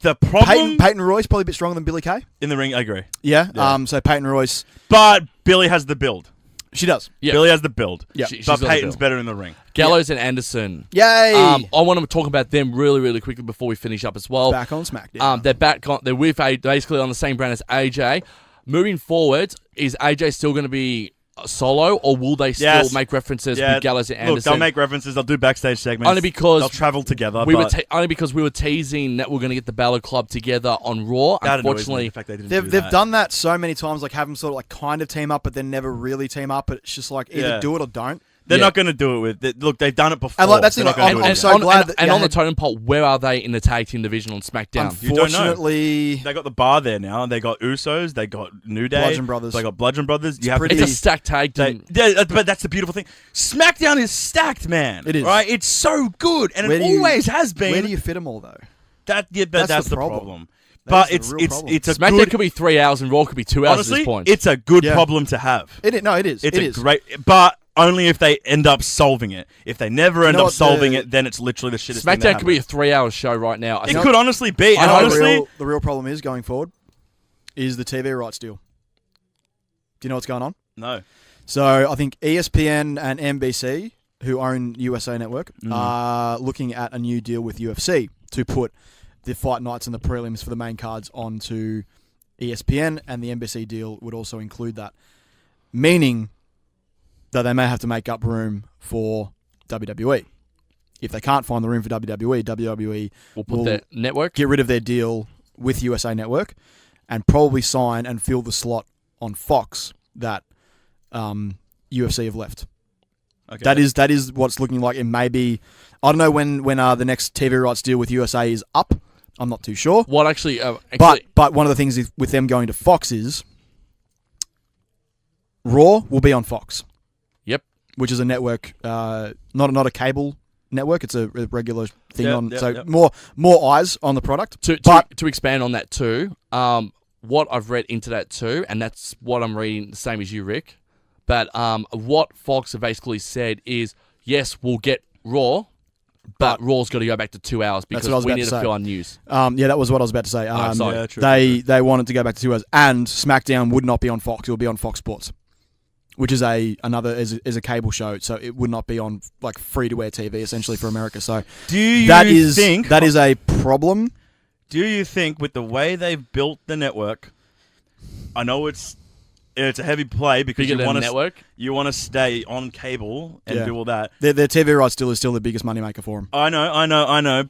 The problem, Peyton Royce probably a bit stronger than Billie Kay. In the ring, I agree. Yeah. So Peyton Royce, but Billie has the build. She does. Yeah. Billie has the build. Yeah. But Peyton's better in the ring. Gallows and Anderson. Yay! I want to talk about them really, really quickly before we finish up as well. Back on SmackDown. They're with basically on the same brand as AJ. Moving forward, is AJ still going to be solo, or will they still make references with Gallows and Anderson? Look, they'll make references. They'll do backstage segments. Only because they'll travel together. Only because we were teasing that we're going to get the Balor Club together on Raw. That Unfortunately, the fact they didn't they've done that so many times, like have them sort of like kind of team up, but then never really team up. But it's just like either do it or don't. They're not going to do it with. Look, they've done it before. And like, that's it. I'm so glad. And on the totem pole, where are they in the tag team division on SmackDown? Unfortunately, they got the bar there now. They got Usos. They got New Day. Bludgeon Brothers. They got Bludgeon Brothers. It's a stacked tag team. But that's the beautiful thing. SmackDown is stacked, man. It is. Right? It's so good, and it always has been. Where do you fit them all though? That's the problem. But it's a SmackDown good, could be 3 hours and Raw could be 2 hours honestly, at this point. It's a good problem to have. It is. It's a great, but only if they end up solving it. If they never end up solving it, then it's literally the shittest thing that SmackDown could be a 3-hour show right now. It could honestly be. And honestly, the real problem is going forward is the TV rights deal. Do you know what's going on? No. So I think ESPN and NBC, who own USA Network, are looking at a new deal with UFC to put the fight nights and the prelims for the main cards onto ESPN, and the NBC deal would also include that. Meaning that they may have to make up room for WWE. If they can't find the room for WWE will their network, get rid of their deal with USA Network and probably sign and fill the slot on Fox that UFC have left. Okay. That is what's looking like. It may be. I don't know when the next TV rights deal with USA is up. I'm not too sure. What actually? But one of the things is, with them going to Fox is Raw will be on Fox. Yep. Which is a network, not a cable network. It's a regular thing more eyes on the product. To expand on that too, what I've read into that too, and that's what I'm reading the same as you, Rick. But what Fox have basically said is, yes, we'll get Raw, but Raw's got to go back to 2 hours because we need to fill our news. That was what I was about to say. They wanted to go back to 2 hours, and SmackDown would not be on Fox. It will be on Fox Sports, which is a cable show, so it would not be on like free to air TV essentially for America. So that is a problem. Do you think with the way they've built the network, I know it's a heavy play because you want to stay on cable and do all that. Their TV rights deal is still the biggest moneymaker for them. I know.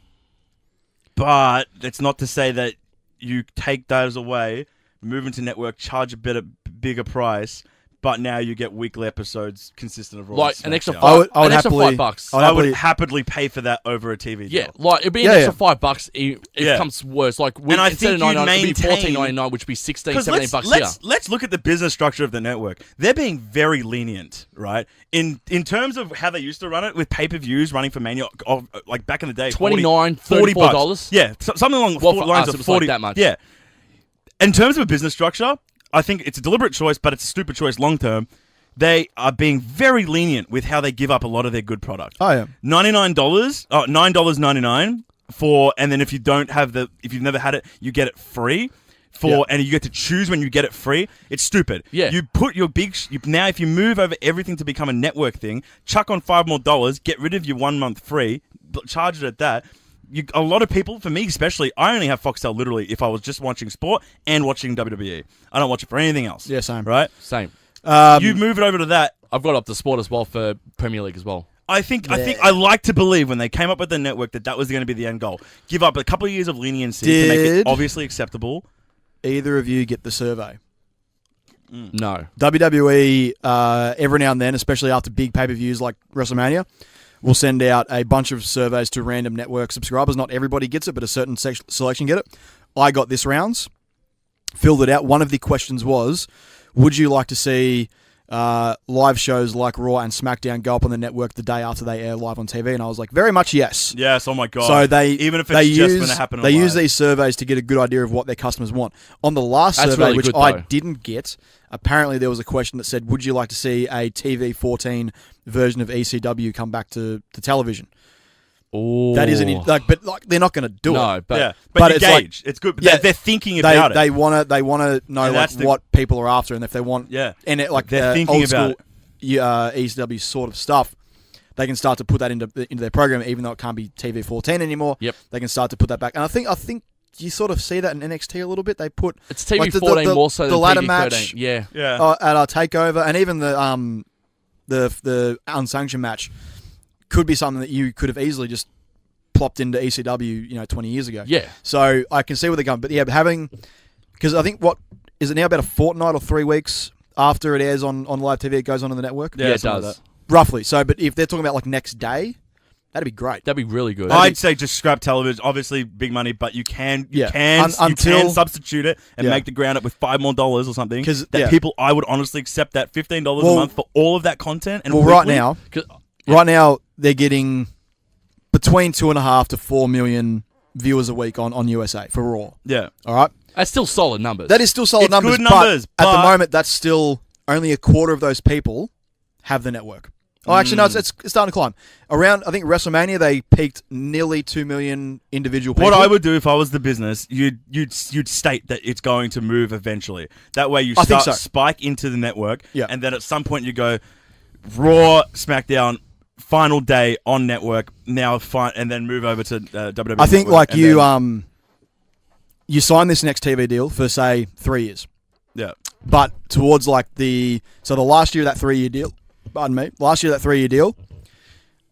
But it's not to say that you take those away, move into network, charge a bigger price, but now you get weekly episodes consistent of Raw. Like an extra $5. I would happily pay for that over a TV. Yeah, like it'd be an extra $5 if it comes worse. Like instead of $9.99, it'd be $14.99, which would be $16-17 here. Let's look at the business structure of the network. They're being very lenient, right? In terms of how they used to run it with pay-per-views running for Mania, like back in the day, $29-$34. Yeah, something along the lines of 40. Like that much. Yeah. In terms of a business structure, I think it's a deliberate choice, but it's a stupid choice long term. They are being very lenient with how they give up a lot of their good product. Oh yeah, $9.99 for, and then if you've never had it, you get it free. And you get to choose when you get it free. It's stupid. Yeah. You put your now if you move over everything to become a network thing, chuck on $5 more, get rid of your 1 month free, charge it at that. a lot of people, for me especially, I only have Foxtel literally if I was just watching sport and watching WWE. I don't watch it for anything else. Yeah, same. Right? Same. You move it over to that. I've got up the sport as well for Premier League as well. I think I like to believe when they came up with the network that was going to be the end goal. Give up a couple of years of leniency to make it obviously acceptable. Either of you get the survey? No. WWE, every now and then, especially after big pay-per-views like WrestleMania, will send out a bunch of surveys to random network subscribers. Not everybody gets it, but a certain selection get it. I got this rounds, filled it out. One of the questions was, would you like to see live shows like Raw and SmackDown go up on the network the day after they air live on TV? And I was like, very much yes. Yes, oh my God. So even if it's just going to happen they use these surveys to get a good idea of what their customers want. On the last survey, really which good, I though. didn't get, apparently there was a question that said, would you like to see a TV 14 version of ECW come back to television? Oh. That isn't but they're not going to do it. No, but yeah, but but it's engage. It's good. But yeah, they're thinking about it. They want to know And like that's what people are after, and if they want and it, like they're thinking old about school ECW sort of stuff, they can start to put that into their program, even though it can't be TV 14 anymore. Yep. They can start to put that back, and I think you sort of see that in NXT a little bit. They put it's TV like 14 more so the than ladder TV match 13. Yeah. at our takeover, and even the unsanctioned match could be something that you could have easily just plopped into ECW 20 years ago. Yeah. So I can see where they're going, but yeah, because I think what is it now, about a fortnight or 3 weeks after it airs on live TV, it goes on the network. Yeah, it something does. like Roughly. So, but if they're talking about like next day, that'd be great. That'd be really good. I'd say just scrap television. Obviously, big money, but you can until substitute it and make the ground up with $5 more or something. Because people, I would honestly accept that $15 a month for all of that content. And right now they're getting between 2.5 to 4 million viewers a week on USA for Raw. Yeah. All right. That's still solid numbers. That is still solid It's numbers. good numbers, but at the but- moment, that's still only a quarter of those people have the network. Oh, actually, no, it's starting to climb. Around, I think, WrestleMania, they peaked nearly 2 million individual people. What I would do if I was the business, you'd state that it's going to move eventually. That way you spike into the network, and then at some point you go, Raw, SmackDown, final day on network, now and then move over to WWE. I think network, you sign this next TV deal for, say, 3 years. Yeah. But towards like the last year of that 3 year deal, last year of that 3 year deal,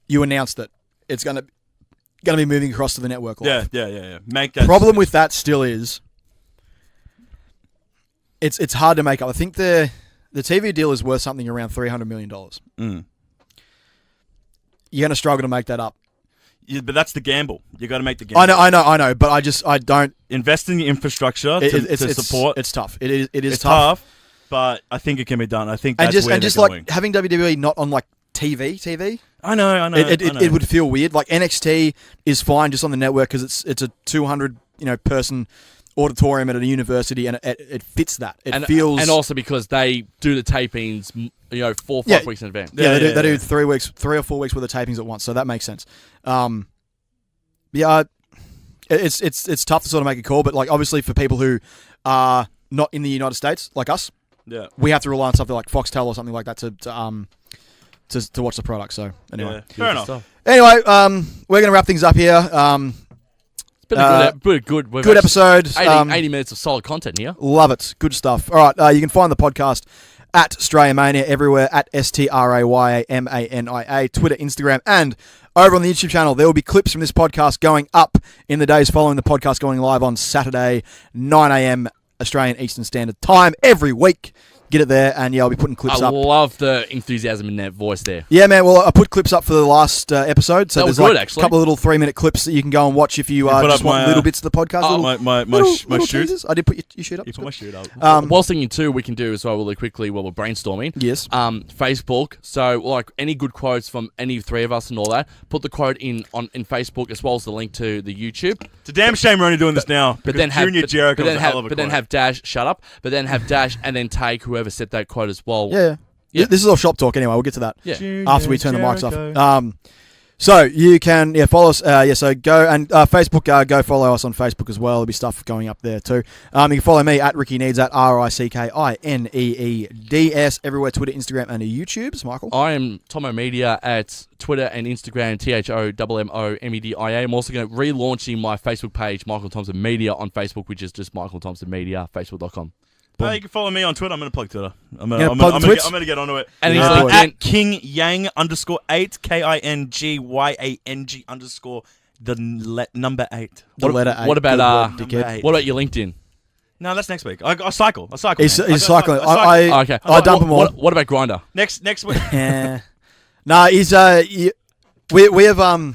you announced that it's going to be moving across to the network live. Yeah. Make that problem with that still is it's hard to make up. I think the TV deal is worth something around $300 million. You're going to struggle to make that up. Yeah, but that's the gamble. You got to make the gamble. I know. But I don't invest in the infrastructure to support. It's tough. It is it's tough. But I think it can be done. I think that's where just they're like going. having WWE not on like TV. I know. It would feel weird. Like NXT is fine just on the network because it's a 200 person auditorium at a university, and it fits that. Feels, and also because they do the tapings 4 or 5 weeks in advance. Yeah, they do 3 weeks, 3 or 4 weeks worth of tapings at once, so that makes sense. It's tough to sort of make a call, but like obviously for people who are not in the United States, like us, we have to rely on something like Foxtel or something like that to watch the product. So anyway, fair enough. Anyway, we're going to wrap things up here. It's been a good episode. 80 minutes of solid content here. Love it. Good stuff. All right, you can find the podcast at Australia Mania everywhere, at STRAYAMANIA, Twitter, Instagram, and over on the YouTube channel. There will be clips from this podcast going up in the days following the podcast going live on Saturday, 9 a.m. Australian Eastern Standard Time every week. Get it there, and I'll be putting clips up. I love the enthusiasm in that voice there. Yeah, man. Well, I put clips up for the last episode, so that there's was good, like actually. a couple of little 3-minute clips that you can go and watch if you just want little bits of the podcast. My shoot. Teasers. I did put your shoot up. You put my shoot up. While thinking too, we can do as well really quickly while we're brainstorming. Yes. Facebook. So like any good quotes from any three of us and all that, put the quote in Facebook as well as the link to the YouTube. It's a damn shame we're only doing this now. But then have Junior Jericho was a hell of a but then quote. have Dash shut up. But then have Dash and then take whoever said that quote as well. Yeah. This is all shop talk anyway. We'll get to that Yeah. after we turn the mics off. So you can follow us. So go and Facebook. Go follow us on Facebook as well. There'll be stuff going up there too. You can follow me at Ricky Needs at RICKINEEDS everywhere: Twitter, Instagram, and YouTube's. Michael. I am Tomo Media at Twitter and Instagram. THOMMOMEDIA. I'm also going to relaunching my Facebook page, Michael Thompson Media, on Facebook, which is just Michael Thompson Media. Facebook.com. You can follow me on Twitter. I'm going to plug Twitter. I'm Yeah, going plug Twitch. to get onto it. And he's at King Yang _8 KINGYANG _ the number 8. The letter 8. What about Good word, dickhead. what about your LinkedIn? No, that's next week. I cycle. He's man. cycling. Okay. I dump him all. What about Grindr? Next week. Nah, he's we have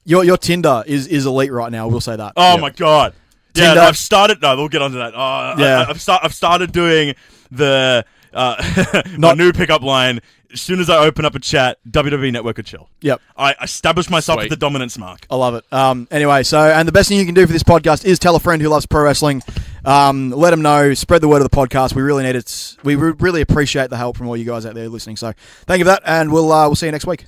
your Tinder is elite right now. We'll say that. Oh my god. Yeah, Tinder. I've started. No, we'll get onto that. Yeah. I've started doing the my new pickup line. As soon as I open up a chat, WWE Network or chill. Yep. I established myself Sweet. at the dominance mark. I love it. Anyway, and the best thing you can do for this podcast is tell a friend who loves pro wrestling. Let them know. Spread the word of the podcast. We really need it. We really appreciate the help from all you guys out there listening. So thank you for that, and we'll see you next week.